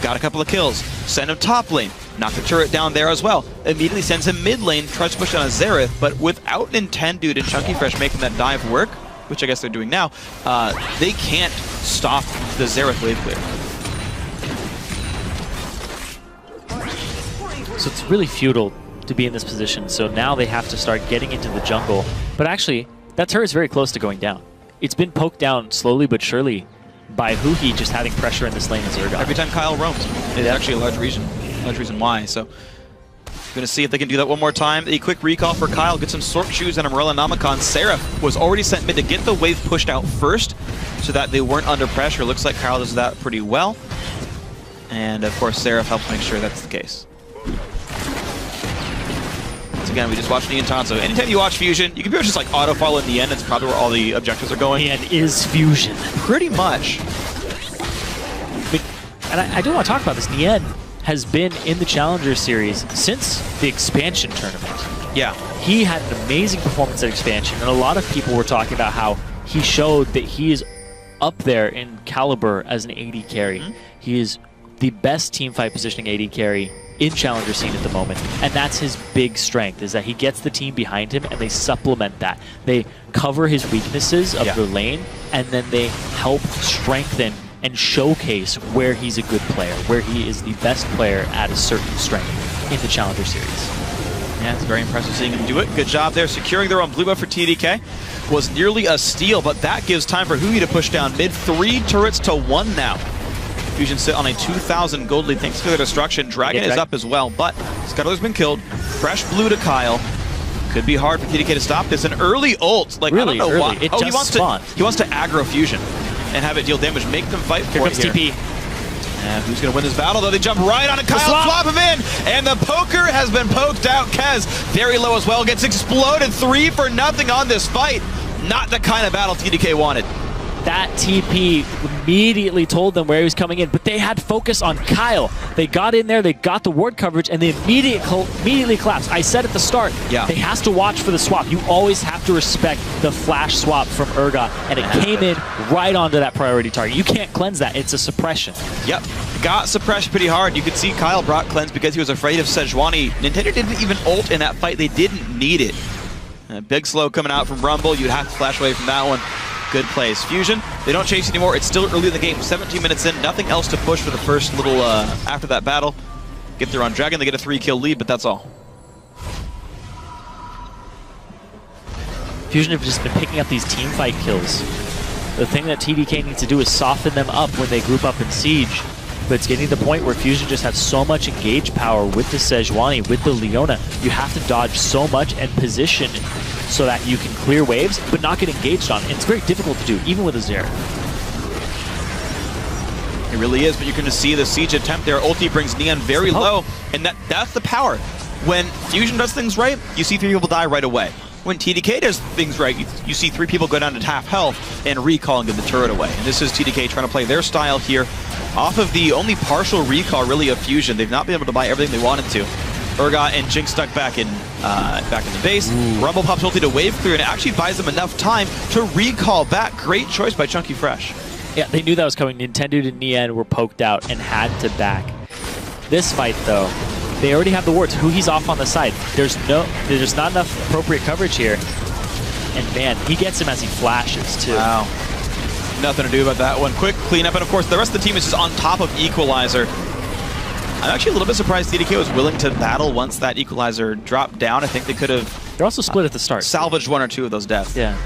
Got a couple of kills. Send him top lane. Knock the turret down there as well. Immediately sends him mid lane, tries to push down a Xerath, but without Nintendo and Chunky Fresh making that dive work, which I guess they're doing now, they can't stop the Xerath wave clear. So it's really futile to be in this position, so now they have to start getting into the jungle. But actually, that turret's very close to going down. It's been poked down slowly but surely by Huhi just having pressure in this lane as Zergon. Every time Kyle roams, it's actually a large reason why. So, gonna see if they can do that one more time. A quick recall for Kyle, get some Sork Shoes and Umbrella Namicon. Seraph was already sent mid to get the wave pushed out first so that they weren't under pressure. Looks like Kyle does that pretty well. And of course, Seraph helps make sure that's the case. Once again, we just watched Ni and Tonso. Anytime you watch Fusion, you can pretty much just like auto-follow in the end. It's probably where all the objectives are going. The end is Fusion. Pretty much. And I do want to talk about this. Nien has been in the Challenger Series since the expansion tournament. Yeah. He had an amazing performance at expansion, and a lot of people were talking about how he showed that he is up there in caliber as an AD carry. Mm-hmm. He is the best teamfight positioning AD carry in Challenger scene at the moment, and that's his big strength, is that he gets the team behind him and they supplement that. They cover his weaknesses of the lane, and then they help strengthen and showcase where he's a good player, where he is the best player at a certain strength in the Challenger Series. Yeah, it's very impressive seeing him do it. Good job there. Securing their own blue buff for TDK was nearly a steal, but that gives time for Huhi to push down mid. 3 turrets to 1 now. Fusion sit on a 2,000 gold lead thanks to their destruction. Dragon is up as well, but Scuttler's been killed. Fresh blue to Kyle. Could be hard for TDK to stop this. An early ult. Like, really, I don't know why. It just spawned. He wants to aggro Fusion and have it deal damage. Make them fight for it here. TP. And who's going to win this battle, though? They jump right on it. Kyle, swap him in. And the poker has been poked out. Kez, very low as well, gets exploded. 3 for nothing on this fight. Not the kind of battle TDK wanted. That TP immediately told them where he was coming in, but they had focus on Kyle. They got in there, they got the ward coverage, and they immediately collapsed. I said at the start, they has to watch for the swap. You always have to respect the flash swap from Urgot, and it came in right onto that priority target. You can't cleanse that, it's a suppression. Yep, got suppressed pretty hard. You could see Kyle brought cleanse because he was afraid of Sejuani. Nintendo didn't even ult in that fight, they didn't need it. Big slow coming out from Rumble, you'd have to flash away from that one. Good plays. Fusion, they don't chase anymore. It's still early in the game. 17 minutes in, nothing else to push for the first little, after that battle. Get their own Dragon, they get a 3-kill lead, but that's all. Fusion have just been picking up these team fight kills. The thing that TDK needs to do is soften them up when they group up in Siege. But it's getting to the point where Fusion just has so much engage power with the Sejuani, with the Leona. You have to dodge so much and position so that you can clear waves, but not get engaged on. And it's very difficult to do, even with a Xerath. It really is, but you're going to see the Siege attempt there. Ulti brings Neon very low, and that's the power. When Fusion does things right, you see 3 people die right away. When TDK does things right, you see 3 people go down to half health and recall and get the turret away. And this is TDK trying to play their style here. Off of the only partial recall, really, of Fusion. They've not been able to buy everything they wanted to. Urgot and Jinx stuck back in the base. Rumble pops ulti to wave clear, and it actually buys them enough time to recall back. Great choice by Chunky Fresh. Yeah, they knew that was coming. Nintendo and Nien were poked out and had to back. This fight, though, they already have the wards. Huhi's off on the side. There's not enough appropriate coverage here. And man, he gets him as he flashes, too. Wow. Nothing to do about that one. Quick cleanup, and of course, the rest of the team is just on top of Equalizer. I'm actually a little bit surprised TDK was willing to battle once that Equalizer dropped down. I think they could have They're also split at the start. Salvaged one or two of those deaths. Yeah.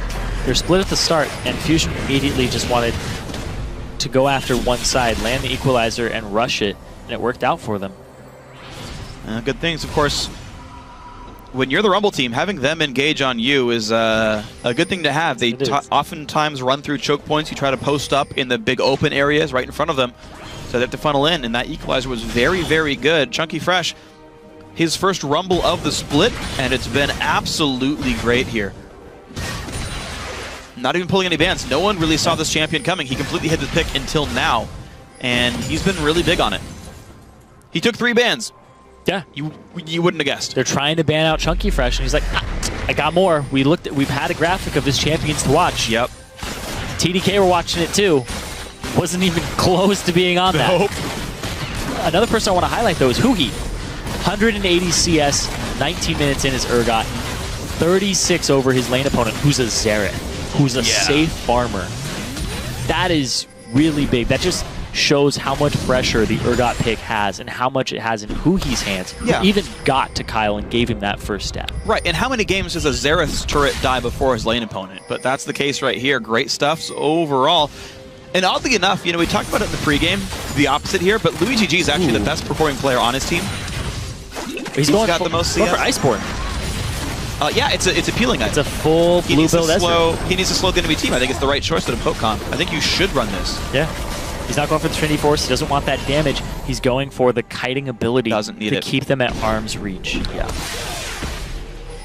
They're split at the start, and Fusion immediately just wanted to go after one side, land the equalizer, and rush it, and it worked out for them. Good things, of course. When you're the Rumble team, having them engage on you is a good thing to have. They oftentimes run through choke points. You try to post up in the big open areas right in front of them, so they have to funnel in, and that equalizer was very, very good. Chunky Fresh, his first Rumble of the split, and it's been absolutely great here. Not even pulling any bans. No one really saw this champion coming. He completely hit the pick until now, and he's been really big on it. He took 3 bans. Yeah, you wouldn't have guessed. They're trying to ban out Chunky Fresh, and he's like, I got more. We've had a graphic of his champions to watch. Yep. TDK were watching it too. Wasn't even close to being on that. Another person I want to highlight though is Huhi. 180 CS, 19 minutes in his Urgot, 36 over his lane opponent, who's a Xerath, who's a safe farmer. That is really big. That just shows how much pressure the Urgot pick has and how much it has in Huhi's hands. Yeah. Who even got to Kyle and gave him that first step. Right, and how many games does a Xerath's turret die before his lane opponent? But that's the case right here. Great stuff overall. And oddly enough, you know, we talked about it in the pregame, the opposite here, but LuigiG is actually the best performing player on his team. He's got the most CS. For Iceborne. Yeah, it's appealing. It's a full blue build Ezreal. He needs to slow the enemy team. I think it's the right choice to the poke comp. I think you should run this. Yeah. He's not going for the Trinity Force. He doesn't want that damage. He's going for the kiting ability to keep them at arm's reach. Yeah.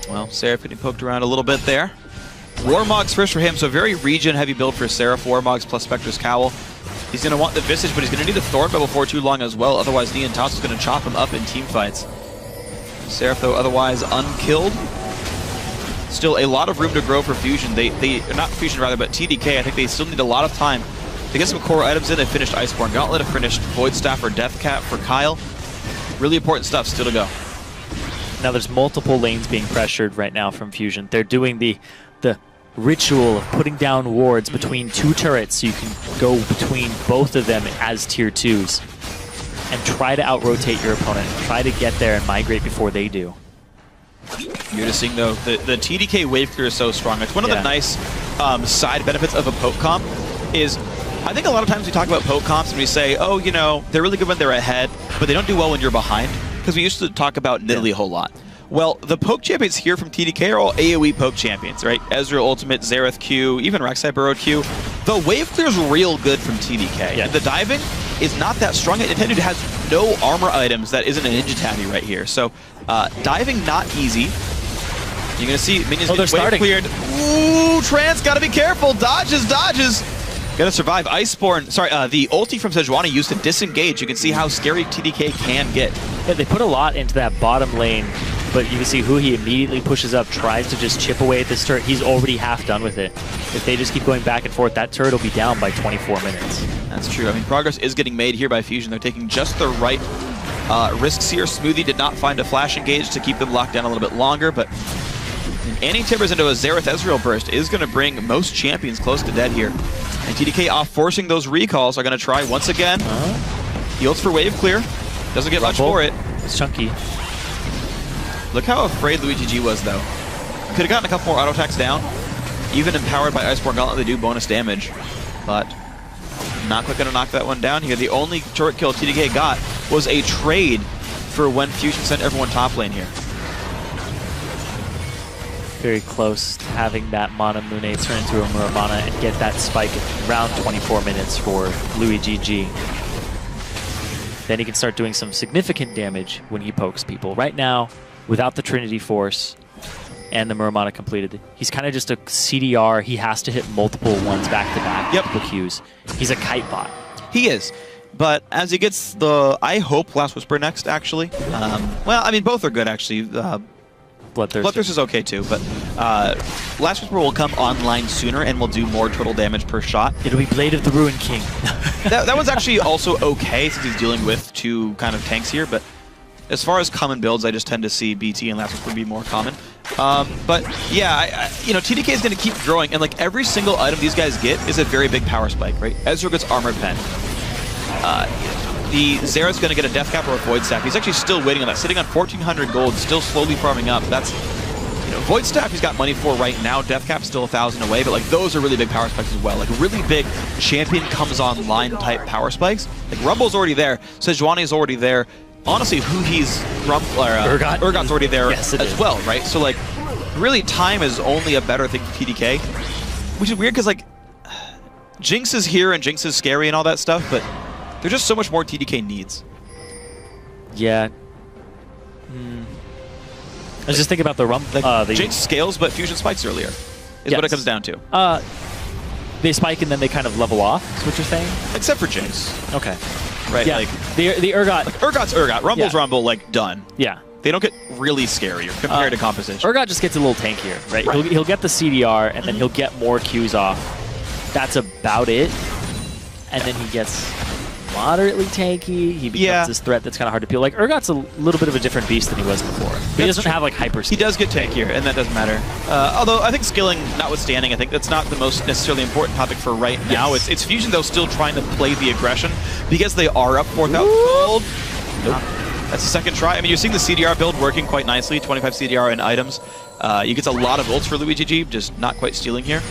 Well, Seraph getting poked around a little bit there. Warmog's first for him, so very regen-heavy build for Seraph. Warmog's plus Spectre's Cowl. He's going to want the Visage, but he's going to need a Thornbow before too long as well. Otherwise, Nian Toss is going to chop him up in team fights. Seraph, though, otherwise unkilled. Still a lot of room to grow for Fusion. Not Fusion, rather, but TDK. I think they still need a lot of time to get some core items in. They finished Iceborne Gauntlet, a finished Void Staff or Death Cap for Kyle. Really important stuff still to go. Now there's multiple lanes being pressured right now from Fusion. They're doing the ritual of putting down wards between 2 turrets so you can go between both of them as tier 2s and try to out-rotate your opponent. Try to get there and migrate before they do. You're just seeing, though, the TDK wave clear is so strong. It's one of the nice side benefits of a poke comp is, I think a lot of times we talk about poke comps and we say, oh, you know, they're really good when they're ahead, but they don't do well when you're behind, because we used to talk about Nidalee a whole lot. Well, the poke champions here from TDK are all AoE poke champions, right? Ezreal Ultimate, Xerath Q, even Rek'Sai Burrowed Q. The wave clear is real good from TDK. Yeah. The diving is not that strong. Nintendo has no armor items that isn't a Ninja Tabby right here. So diving not easy. You're going to see minions get wave cleared. Ooh, Trance, got to be careful. Dodges. Gonna survive. Iceborne, sorry, the ulti from Sejuani used to disengage. You can see how scary TDK can get. Yeah, they put a lot into that bottom lane, but you can see Huhi immediately pushes up, tries to just chip away at this turret. He's already half done with it. If they just keep going back and forth, that turret will be down by 24 minutes. That's true. I mean, progress is getting made here by Fusion. They're taking just the right risks here. Smoothie did not find a flash engage to keep them locked down a little bit longer, but Annie timbers into a Xerath Ezreal burst is going to bring most champions close to dead here. And TDK off forcing those recalls are going to try once again. He ults for wave clear. Doesn't get much for it. It's chunky. Look how afraid LuigiG was, though. Could have gotten a couple more auto attacks down. Even empowered by Iceborne Gauntlet, they do bonus damage. But not quite going to knock that one down here. The only turret kill TDK got was a trade for when Fusion sent everyone top lane here. Very close to having that Mana Mune turn into a Muramana and get that spike around 24 minutes for LuigiG. Then he can start doing some significant damage when he pokes people. Right now, without the Trinity Force and the Muramana completed, he's kind of just a CDR. He has to hit multiple ones back-to-back. Yep. Qs. He's a kite bot. He is. But as he gets the, I hope Last Whisper next, actually. Well, I mean, both are good, actually. Bloodthirst is okay too, but Last Whisper will come online sooner and will do more total damage per shot. It'll be Blade of the Ruin King. that one's actually also okay since he's dealing with 2 kind of tanks here, but as far as common builds, I just tend to see BT and Last Whisper be more common. But yeah, you know, TDK is going to keep growing, and like every single item these guys get is a very big power spike, right? Ezreal gets Armored Pen. The Xerath's going to get a Death Cap or a Void Staff. He's actually still waiting on that, sitting on 1,400 gold, still slowly farming up. That's Void Staff he's got money for right now. Death Cap's still 1,000 away, but like those are really big power spikes as well. Like really big champion comes online type power spikes. Like Rumble's already there. Sejuani's already there. Honestly, who he's Urgot's already there as well, right? So like really time is only a better thing for TDK, which is weird because like Jinx is here and Jinx is scary and all that stuff, but there's just so much more TDK needs. Yeah. I was just thinking about the Jinx scales, but Fusion spikes earlier, is what it comes down to. They spike and then they kind of level off, is what you're saying? Except for Jinx. Okay. Right, yeah. like the Urgot. Like, Urgot's Urgot. Rumble's Rumble, like, done. Yeah. They don't get really scarier compared to composition. Urgot just gets a little tankier, right? He'll get the CDR, and then he'll get more Qs off. That's about it. And then he gets moderately tanky. He becomes this threat that's kind of hard to peel. Like, Urgot's a little bit of a different beast than he was before. He doesn't have, like, hyper skill. He does get tankier, and that doesn't matter. Although, I think skilling notwithstanding, I think that's not the most necessarily important topic for right now. It's Fusion, though, still trying to play the aggression because they are up 4,000 gold. Nope. That's the second try. I mean, you're seeing the CDR build working quite nicely. 25 CDR in items. You get a lot of ults for Luigi, just not quite stealing here.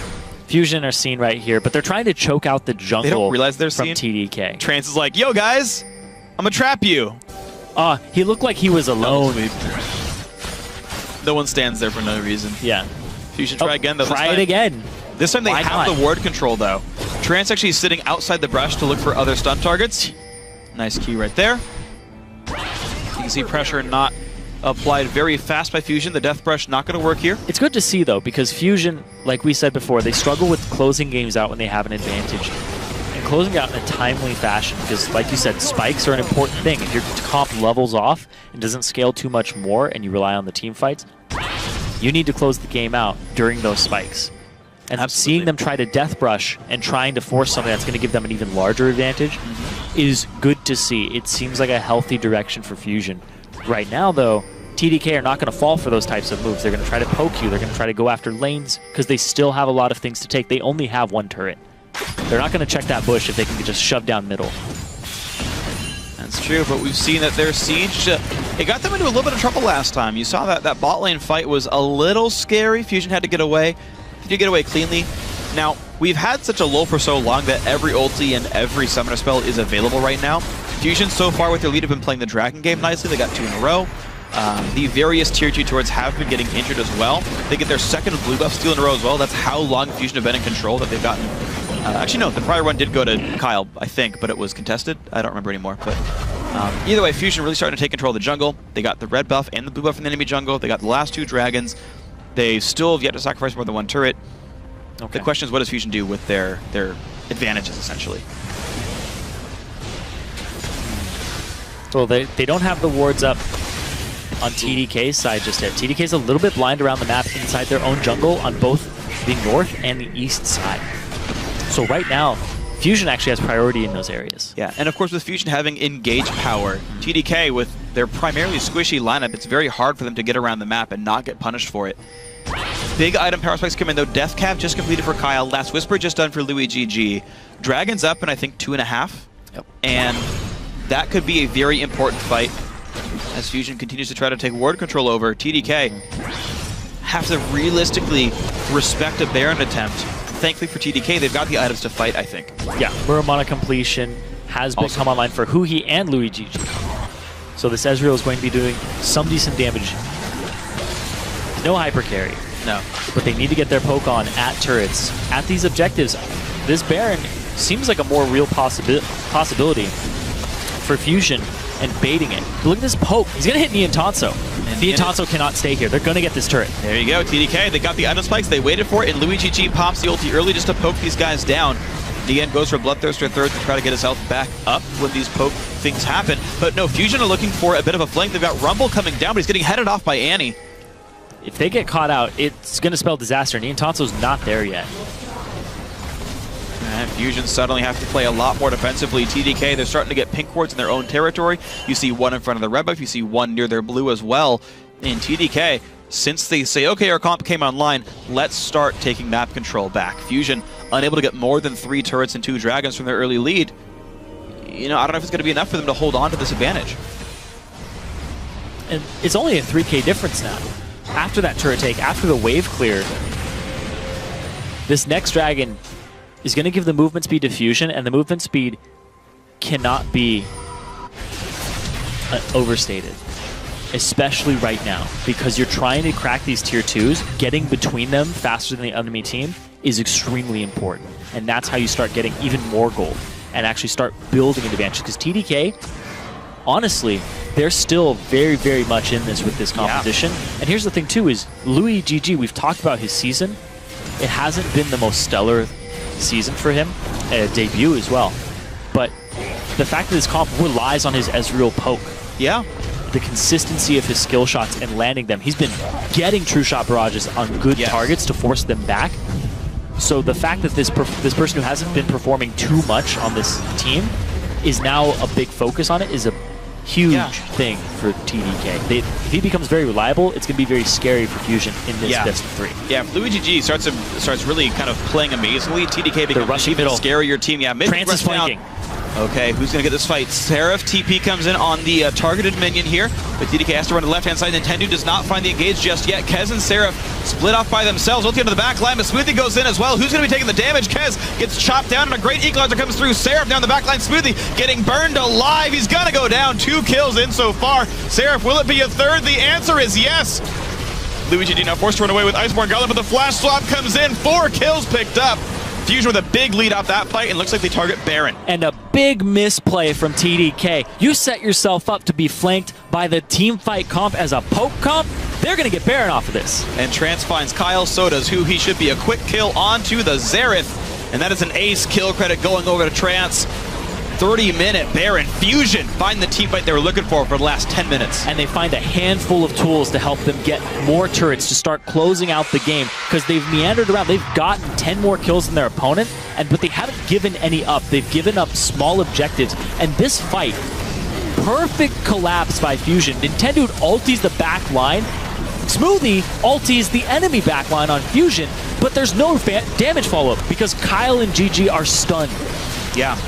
Fusion are seen right here, but they're trying to choke out the jungle. They don't realize they're from seen. TDK. Trance is like, yo guys, I'm gonna trap you. He looked like he was alone. No one stands there for no reason. Yeah. Fusion try again though. Try it again. This time they have the ward control though. Trance actually sitting outside the brush to look for other stun targets. Nice key right there. You can see pressure not applied very fast by Fusion. The Death Brush not going to work here. It's good to see, though, because Fusion, like we said before, they struggle with closing games out when they have an advantage. And closing out in a timely fashion, because, like you said, spikes are an important thing. If your comp levels off and doesn't scale too much more and you rely on the team fights, you need to close the game out during those spikes. And seeing them try to Death Brush and trying to force something that's going to give them an even larger advantage is good to see. It seems like a healthy direction for Fusion. Right now, though, TDK are not going to fall for those types of moves. They're going to try to poke you. They're going to try to go after lanes because they still have a lot of things to take. They only have one turret. They're not going to check that bush if they can just shove down middle. That's true, but we've seen that their siege, it got them into a little bit of trouble last time. You saw that bot lane fight was a little scary. Fusion had to get away. He did get away cleanly. Now, we've had such a lull for so long that every ulti and every summoner spell is available right now. Fusion, so far with their lead, have been playing the Dragon game nicely. They got 2 in a row. The various tier 2 turrets have been getting injured as well. They get their second blue buff steal in a row as well. That's how long Fusion have been in control, that they've gotten... actually, no, the prior one did go to Kyle, I think, but it was contested. I don't remember anymore. But either way, Fusion really starting to take control of the jungle. They got the red buff and the blue buff in the enemy jungle. They got the last 2 dragons. They still have yet to sacrifice more than 1 turret. Okay. The question is, what does Fusion do with their advantages, essentially? Well, they don't have the wards up on TDK's side just yet. TDK's a little bit blind around the map inside their own jungle on both the north and the east side. So right now, Fusion actually has priority in those areas. Yeah, and of course with Fusion having engage power, TDK with their primarily squishy lineup, it's very hard for them to get around the map and not get punished for it. Big item power spikes come in though. Death Cap just completed for Kyle. Last Whisper just done for Luigi G. Dragon's up in I think 2.5. Yep. And that could be a very important fight as Fusion continues to try to take ward control over. TDK have to realistically respect a Baron attempt. Thankfully for TDK, they've got the items to fight, I think. Yeah, Muramana completion has been come online for Huhi and Luigi. So this Ezreal is going to be doing some decent damage. No hyper carry. No. But they need to get their poke on at turrets. At these objectives, this Baron seems like a more real possibility for Fusion and baiting it. But look at this poke. He's going to hit Niantanso. And Niantanso cannot stay here. They're going to get this turret. There you go, TDK. They got the item spikes. They waited for it, and Luigi G pops the ulti early just to poke these guys down. DN goes for Bloodthirster third to try to get his health back up when these poke things happen. But no, Fusion are looking for a bit of a flank. They've got Rumble coming down, but he's getting headed off by Annie. If they get caught out, it's going to spell disaster. Niantanso's not there yet. And Fusion suddenly have to play a lot more defensively. TDK, they're starting to get pink wards in their own territory. You see one in front of the red buff. You see one near their blue as well. In TDK, since they say, okay, our comp came online, let's start taking map control back. Fusion unable to get more than 3 turrets and 2 dragons from their early lead. You know, I don't know if it's going to be enough for them to hold on to this advantage. And it's only a 3K difference now. after that turret take, after the wave clear, this next dragon is going to give the movement speed to Fusion, and the movement speed cannot be overstated, especially right now, because you're trying to crack these tier 2s. Getting between them faster than the enemy team is extremely important, and that's how you start getting even more gold and actually start building an advantage, because TDK, honestly, they're still very, very much in this with this competition. Yeah. And here's the thing too, is Louis GG, we've talked about his season. It hasn't been the most stellar season for him, debut as well. But the fact that his comp relies on his Ezreal poke. Yeah. The consistency of his skill shots and landing them. He's been getting true shot barrages on good targets to force them back. So the fact that this person who hasn't been performing too much on this team is now a big focus on it is a huge thing for TDK. If he becomes very reliable, it's going to be very scary for Fusion in this best of 3. Yeah, if Louis GG starts really kind of playing amazingly, TDK becomes an even scarier team. Yeah, mid Trance is flanking. Okay, who's going to get this fight? Seraph, TP comes in on the targeted minion here, but TDK has to run to the left-hand side. Nintendo does not find the engage just yet. Kez and Seraph split off by themselves. Ulti into the back line, but Smoothie goes in as well. Who's going to be taking the damage? Kez gets chopped down, and a great equalizer comes through. Seraph down the back line. Smoothie getting burned alive. He's going to go down. 2 kills in so far. Seraph, will it be a third? The answer is yes. Louis GG now forced to run away with Iceborne Gauntlet, but the flash swap comes in. 4 kills picked up. Fusion with a big lead off that fight, and looks like they target Baron. And a big misplay from TDK. You set yourself up to be flanked by the team fight comp as a poke comp. They're going to get Baron off of this. And Trance finds Kyle, so does who. He should be a quick kill onto the Xerath. And that is an ace kill credit going over to Trance. 30-minute Baron. Fusion find the team fight they were looking for the last 10 minutes. And they find a handful of tools to help them get more turrets to start closing out the game, because they've meandered around. They've gotten 10 more kills than their opponent, but they haven't given any up. They've given up small objectives. And this fight, perfect collapse by Fusion. Nintendo ultis the back line. Smoothie ultis the enemy back line on Fusion, but there's no damage follow-up because Kyle and GG are stunned. Yeah.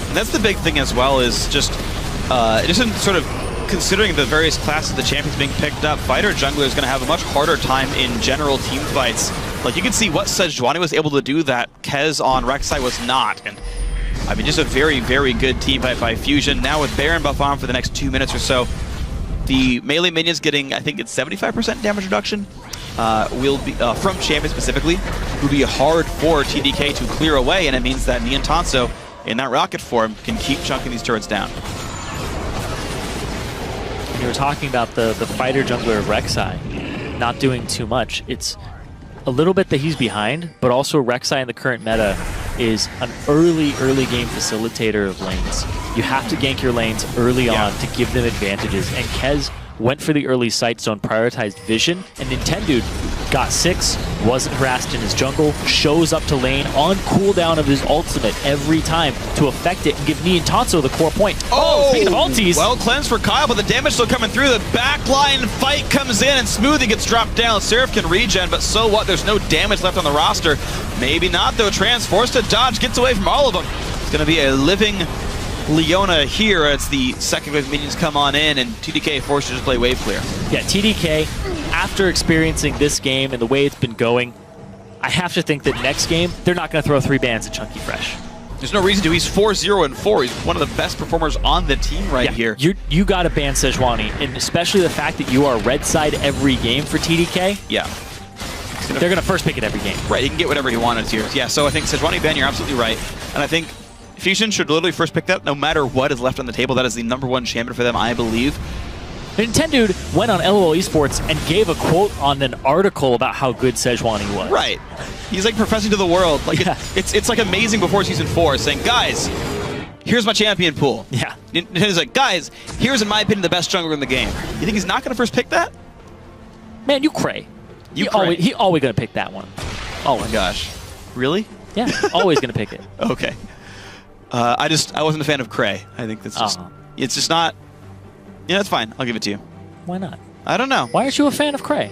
And that's the big thing as well, is just in sort of considering the various classes of the champions being picked up, fighter jungler is going to have a much harder time in general team fights. Like, you can see what Sejuani was able to do that Kez on Rek'Sai was not. And I mean, just a very, very good team fight by Fusion. Now with Baron buff on for the next 2 minutes or so, the melee minions getting, I think it's 75% damage reduction, will be from champion specifically, will be hard for TDK to clear away, and it means that Nian Tanso in that rocket form can keep chunking these turrets down. You were talking about the fighter jungler of Rek'Sai not doing too much. It's a little bit that he's behind, but also Rek'Sai in the current meta is an early game facilitator of lanes. You have to gank your lanes early on to give them advantages, and Kez went for the early sight zone, prioritized vision, and Nintendo got 6, wasn't harassed in his jungle, shows up to lane on cooldown of his ultimate every time to affect it and give Nian Tanso the core point. Oh, speaking of ultis. Well cleansed for Kyle, but the damage still coming through. The backline fight comes in and Smoothie gets dropped down. Seraph can regen, but so what? There's no damage left on the roster. Maybe not though. Trance forced to dodge, gets away from all of them. It's going to be a living Leona here as the second wave minions come on in, and TDK forced to just play wave clear. Yeah, TDK, after experiencing this game and the way it's been going, I have to think that next game, they're not going to throw 3 bans at Chunky Fresh. There's no reason to. He's 4-0-4. He's one of the best performers on the team here. You got to ban Sejuani, and especially the fact that you are red side every game for TDK. Yeah. They're going to first pick it every game. Right, he can get whatever he wanted here. Yeah, so I think Sejuani ban, you're absolutely right. And I think Fusion should literally first pick that no matter what is left on the table. That is the #1 champion for them, I believe. Nintendo went on LOL Esports and gave a quote on an article about how good Sejuani was. Right. He's like professing to the world. Like it's like amazing before Season 4, saying, guys, here's my champion pool. Yeah. Nintendo's like, guys, here's in my opinion the best jungler in the game. You think he's not going to first pick that? Man, you cray. He always going to pick that one. Oh my gosh. Really? Yeah, always going to pick it. Okay. I wasn't a fan of Cray. I think that's just, it's just not, yeah, that's fine. I'll give it to you. Why not? I don't know. Why aren't you a fan of Cray?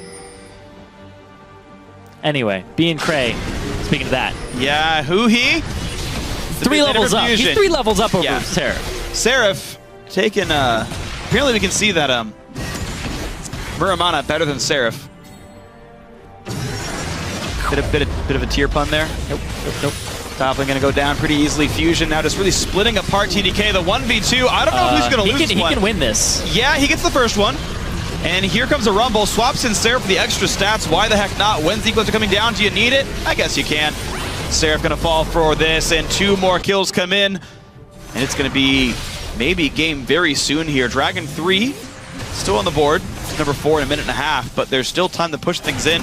Anyway, being Cray, speaking of that. Yeah, who he? 3 levels up. He's 3 levels up over Seraph. Seraph taking, apparently we can see that Muramana better than Seraph. Bit of a tear pun there. Nope, nope, nope. Top lane gonna go down pretty easily. Fusion now just really splitting apart TDK. The 1v2. I don't know who's gonna lose this one. He can win this. Yeah, he gets the first one. And here comes a rumble. Swaps in Seraph for the extra stats. Why the heck not? When's the equalizer coming down? Do you need it? I guess you can. Seraph gonna fall for this, and 2 more kills come in. And it's gonna be maybe game very soon here. Dragon 3 still on the board. Number 4 in a minute and a half, but there's still time to push things in.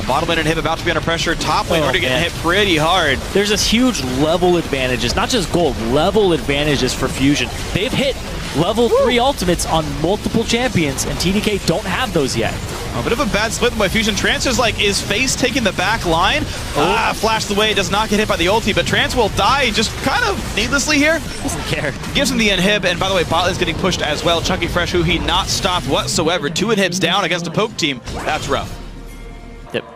Bottom lane and him about to be under pressure. Top lane already getting hit pretty hard. There's this huge level advantages, not just gold, level advantages for Fusion. They've hit level 3 ultimates on multiple champions, and TDK don't have those yet. A bit of a bad split by Fusion. Trance is like, is Face taking the back line? Flashed away, does not get hit by the ulti, but Trance will die just kind of needlessly here. Doesn't care. Gives him the inhib, and by the way, bot is getting pushed as well. Chunky Fresh, who he not stopped whatsoever. 2 inhibs down against a poke team. That's rough.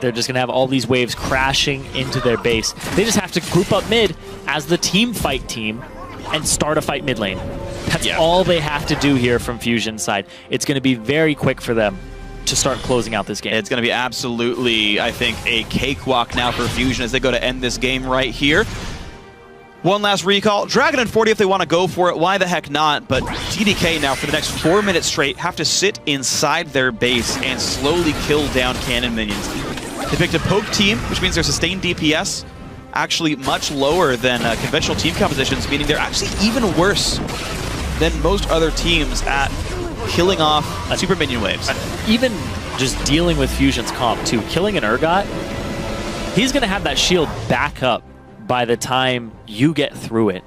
They're just going to have all these waves crashing into their base. They just have to group up mid as the team fight team and start a fight mid lane. That's all they have to do here from Fusion's side. It's going to be very quick for them to start closing out this game. It's going to be absolutely, I think, a cakewalk now for Fusion as they go to end this game right here. One last recall. Dragon and 40 if they want to go for it. Why the heck not? But TDK now for the next 4 minutes straight have to sit inside their base and slowly kill down cannon minions. They picked a poke team, which means their sustained DPS actually much lower than conventional team compositions, meaning they're actually even worse than most other teams at killing off super minion waves. Even just dealing with Fusion's comp too, killing an Urgot, he's going to have that shield back up by the time you get through it.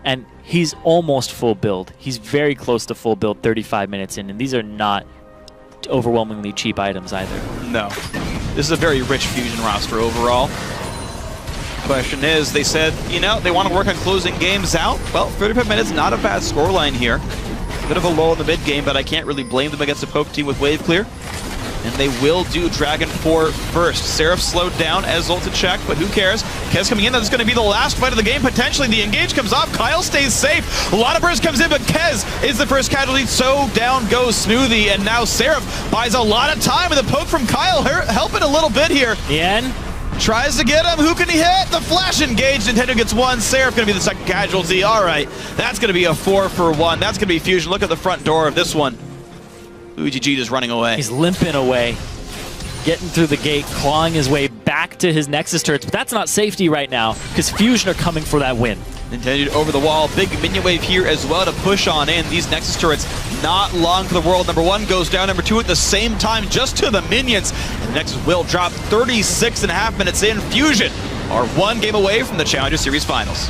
And he's almost full build. He's very close to full build 35 minutes in, and these are not overwhelmingly cheap items either. No. This is a very rich Fusion roster overall. Question is, they said, you know, they want to work on closing games out. Well, 35 minutes, not a bad scoreline here. Bit of a lull in the mid game, but I can't really blame them against a poke team with wave clear. And they will do Dragon 4 first. Seraph slowed down as ulted check, but who cares? Kez coming in, that's going to be the last fight of the game, potentially. The engage comes off, Kyle stays safe. A lot of burst comes in, but Kez is the first casualty, so down goes Smoothie, and now Seraph buys a lot of time with a poke from Kyle, helping a little bit here. Yen tries to get him, who can he hit? The flash engaged, Nintendo gets one, Seraph going to be the second casualty. All right, that's going to be a 4 for 1. That's going to be Fusion. Look at the front door of this one. UGG just running away. He's limping away, getting through the gate, clawing his way back to his Nexus turrets, but that's not safety right now, because Fusion are coming for that win. Nintendo over the wall, big minion wave here as well to push on in. These Nexus turrets, not long for the world. Number 1 goes down, number 2 at the same time, just to the minions. And Nexus will drop 36.5 minutes in. Fusion are 1 game away from the Challenger Series Finals.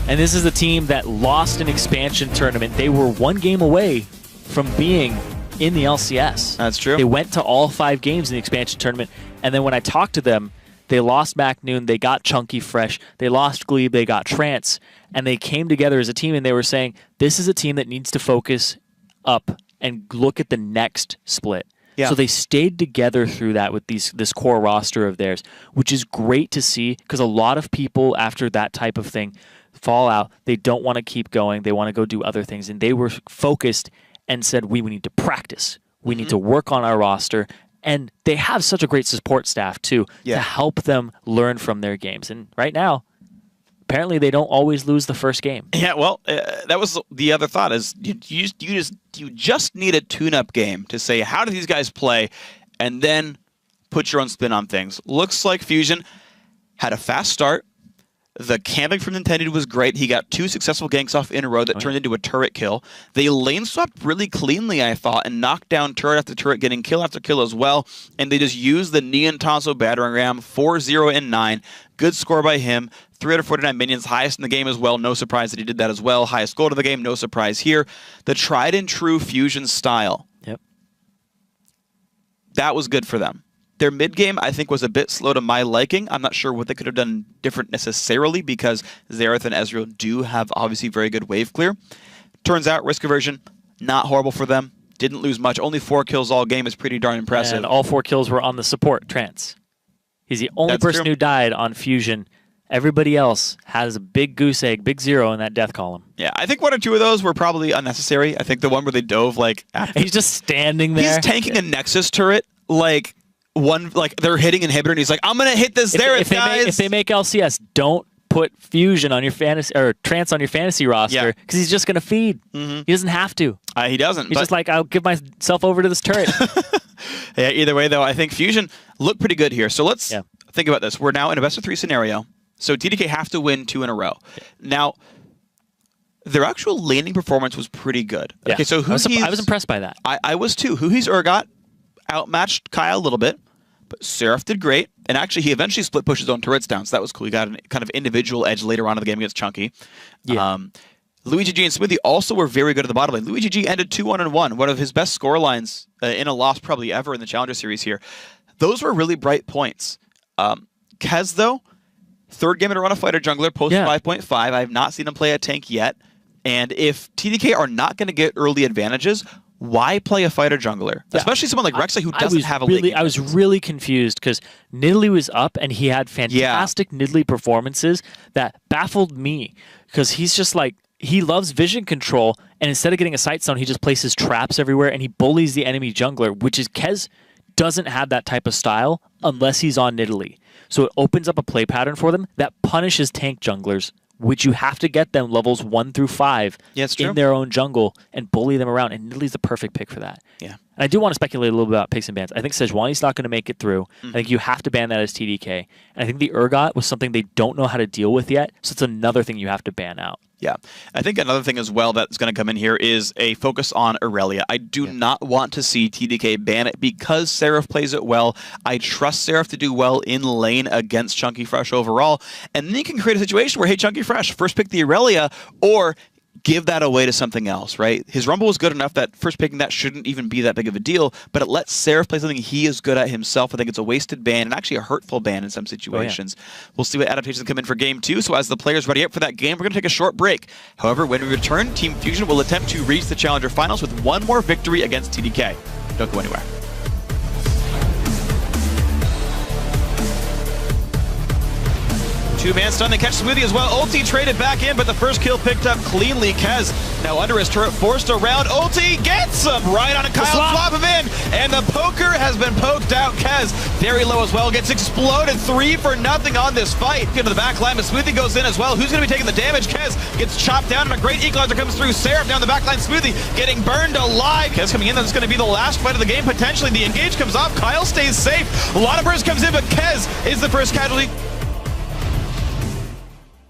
And this is the team that lost an expansion tournament. They were 1 game away from being in the LCS. That's true. They went to all 5 games in the expansion tournament, and then when I talked to them, they lost Mac Noon, they got Chunky Fresh, they lost Glebe, they got Trance, and they came together as a team, and they were saying, this is a team that needs to focus up and look at the next split. Yeah. So they stayed together through that with this core roster of theirs, which is great to see, because a lot of people after that type of thing fall out. They don't want to keep going. They want to go do other things, and they were focused and said, we need to practice. We need to work on our roster. And they have such a great support staff, too, to help them learn from their games. And right now, apparently they don't always lose the first game. Yeah, well, that was the other thought, is you just need a tune-up game to say, how do these guys play? And then put your own spin on things. Looks like Fusion had a fast start. The camping from Nintendo was great. He got 2 successful ganks off in a row that turned into a turret kill. They lane swapped really cleanly, I thought, and knocked down turret after turret, getting kill after kill as well. And they just used the Neon Tonso battering ram, 4-0 and 9. Good score by him. 349 minions, highest in the game as well. No surprise that he did that as well. Highest goal of the game, no surprise here. The tried and true Fusion style. Yep. That was good for them. Their mid-game, I think, was a bit slow to my liking. I'm not sure what they could have done different necessarily, because Xerath and Ezreal do have obviously very good wave clear. Turns out, risk aversion, not horrible for them. Didn't lose much. Only 4 kills all game is pretty darn impressive. And all 4 kills were on the support, Trance. He's the only person who died on Fusion. Everybody else has a big goose egg, big 0 in that death column. Yeah, I think 1 or 2 of those were probably unnecessary. I think the one where they dove, like... He's just standing there. He's tanking a Nexus turret, like... like they're hitting inhibitor, and he's like, I'm gonna hit this guys. If they make LCS, don't put Fusion on your fantasy or Trance on your fantasy roster because he's just gonna feed. He doesn't have to. He doesn't. He's just like, I'll give myself over to this turret. Yeah. Either way, though, I think Fusion looked pretty good here. So let's think about this. We're now in a best-of-3 scenario. So TDK have to win 2 in a row. Now, their actual laning performance was pretty good. Yeah. Okay, so I was impressed by that. I was too. Huhi's Urgot outmatched Kyle a little bit, but Seraph did great. And actually, he eventually split pushed his own turrets down, so that was cool. He got a kind of individual edge later on in the game against Chunky. Yeah. Luigi G and Smoothie also were very good at the bottom lane. Luigi G ended 2-1-1, one of his best score lines in a loss probably ever in the Challenger Series here. Those were really bright points. Kez, though, third game in a run of fighter jungler, post 5.5. I have not seen him play a tank yet. And if TDK are not going to get early advantages, why play a fighter jungler? Yeah. Especially someone like Rek'Sai who doesn't have a lane. I was really confused because Nidalee was up and he had fantastic Nidalee performances that baffled me because he's just like, he loves vision control, and instead of getting a sight zone, he just places traps everywhere and he bullies the enemy jungler, which is Kez doesn't have that type of style unless he's on Nidalee. So it opens up a play pattern for them that punishes tank junglers, which you have to get them levels 1 through 5 in their own jungle and bully them around. And Nidalee's the perfect pick for that. Yeah. And I do want to speculate a little bit about picks and bans. I think Sejuani's not going to make it through. I think you have to ban that as TDK. And I think the Urgot was something they don't know how to deal with yet. So it's another thing you have to ban out. Yeah. I think another thing as well that's going to come in here is a focus on Aurelia. I do not want to see TDK ban it because Seraph plays it well. I trust Seraph to do well in lane against Chunky Fresh overall. And then you can create a situation where, hey, Chunky Fresh, first pick the Aurelia, or give that away to something else, right? His Rumble was good enough that first picking that shouldn't even be that big of a deal, but it lets Seraph play something he is good at himself. I think it's a wasted ban and actually a hurtful ban in some situations. We'll see what adaptations come in for Game 2, so as the players ready up for that game, we're going to take a short break. However, when we return, Team Fusion will attempt to reach the Challenger Finals with one more victory against TDK. Don't go anywhere. Two-man stun, they catch Smoothie as well. Ulti traded back in, but the first kill picked up cleanly. Kez now under his turret, forced around. Ulti gets him right on a Kyle, swap him in, and the poker has been poked out. Kez very low as well, gets exploded 3-0 on this fight. Into the back line, but Smoothie goes in as well. Who's going to be taking the damage? Kez gets chopped down, and a great equalizer comes through. Seraph down the back line, Smoothie getting burned alive. Kez coming in, that's going to be the last fight of the game potentially. The engage comes off, Kyle stays safe. A lot of burst comes in, but Kez is the first casualty.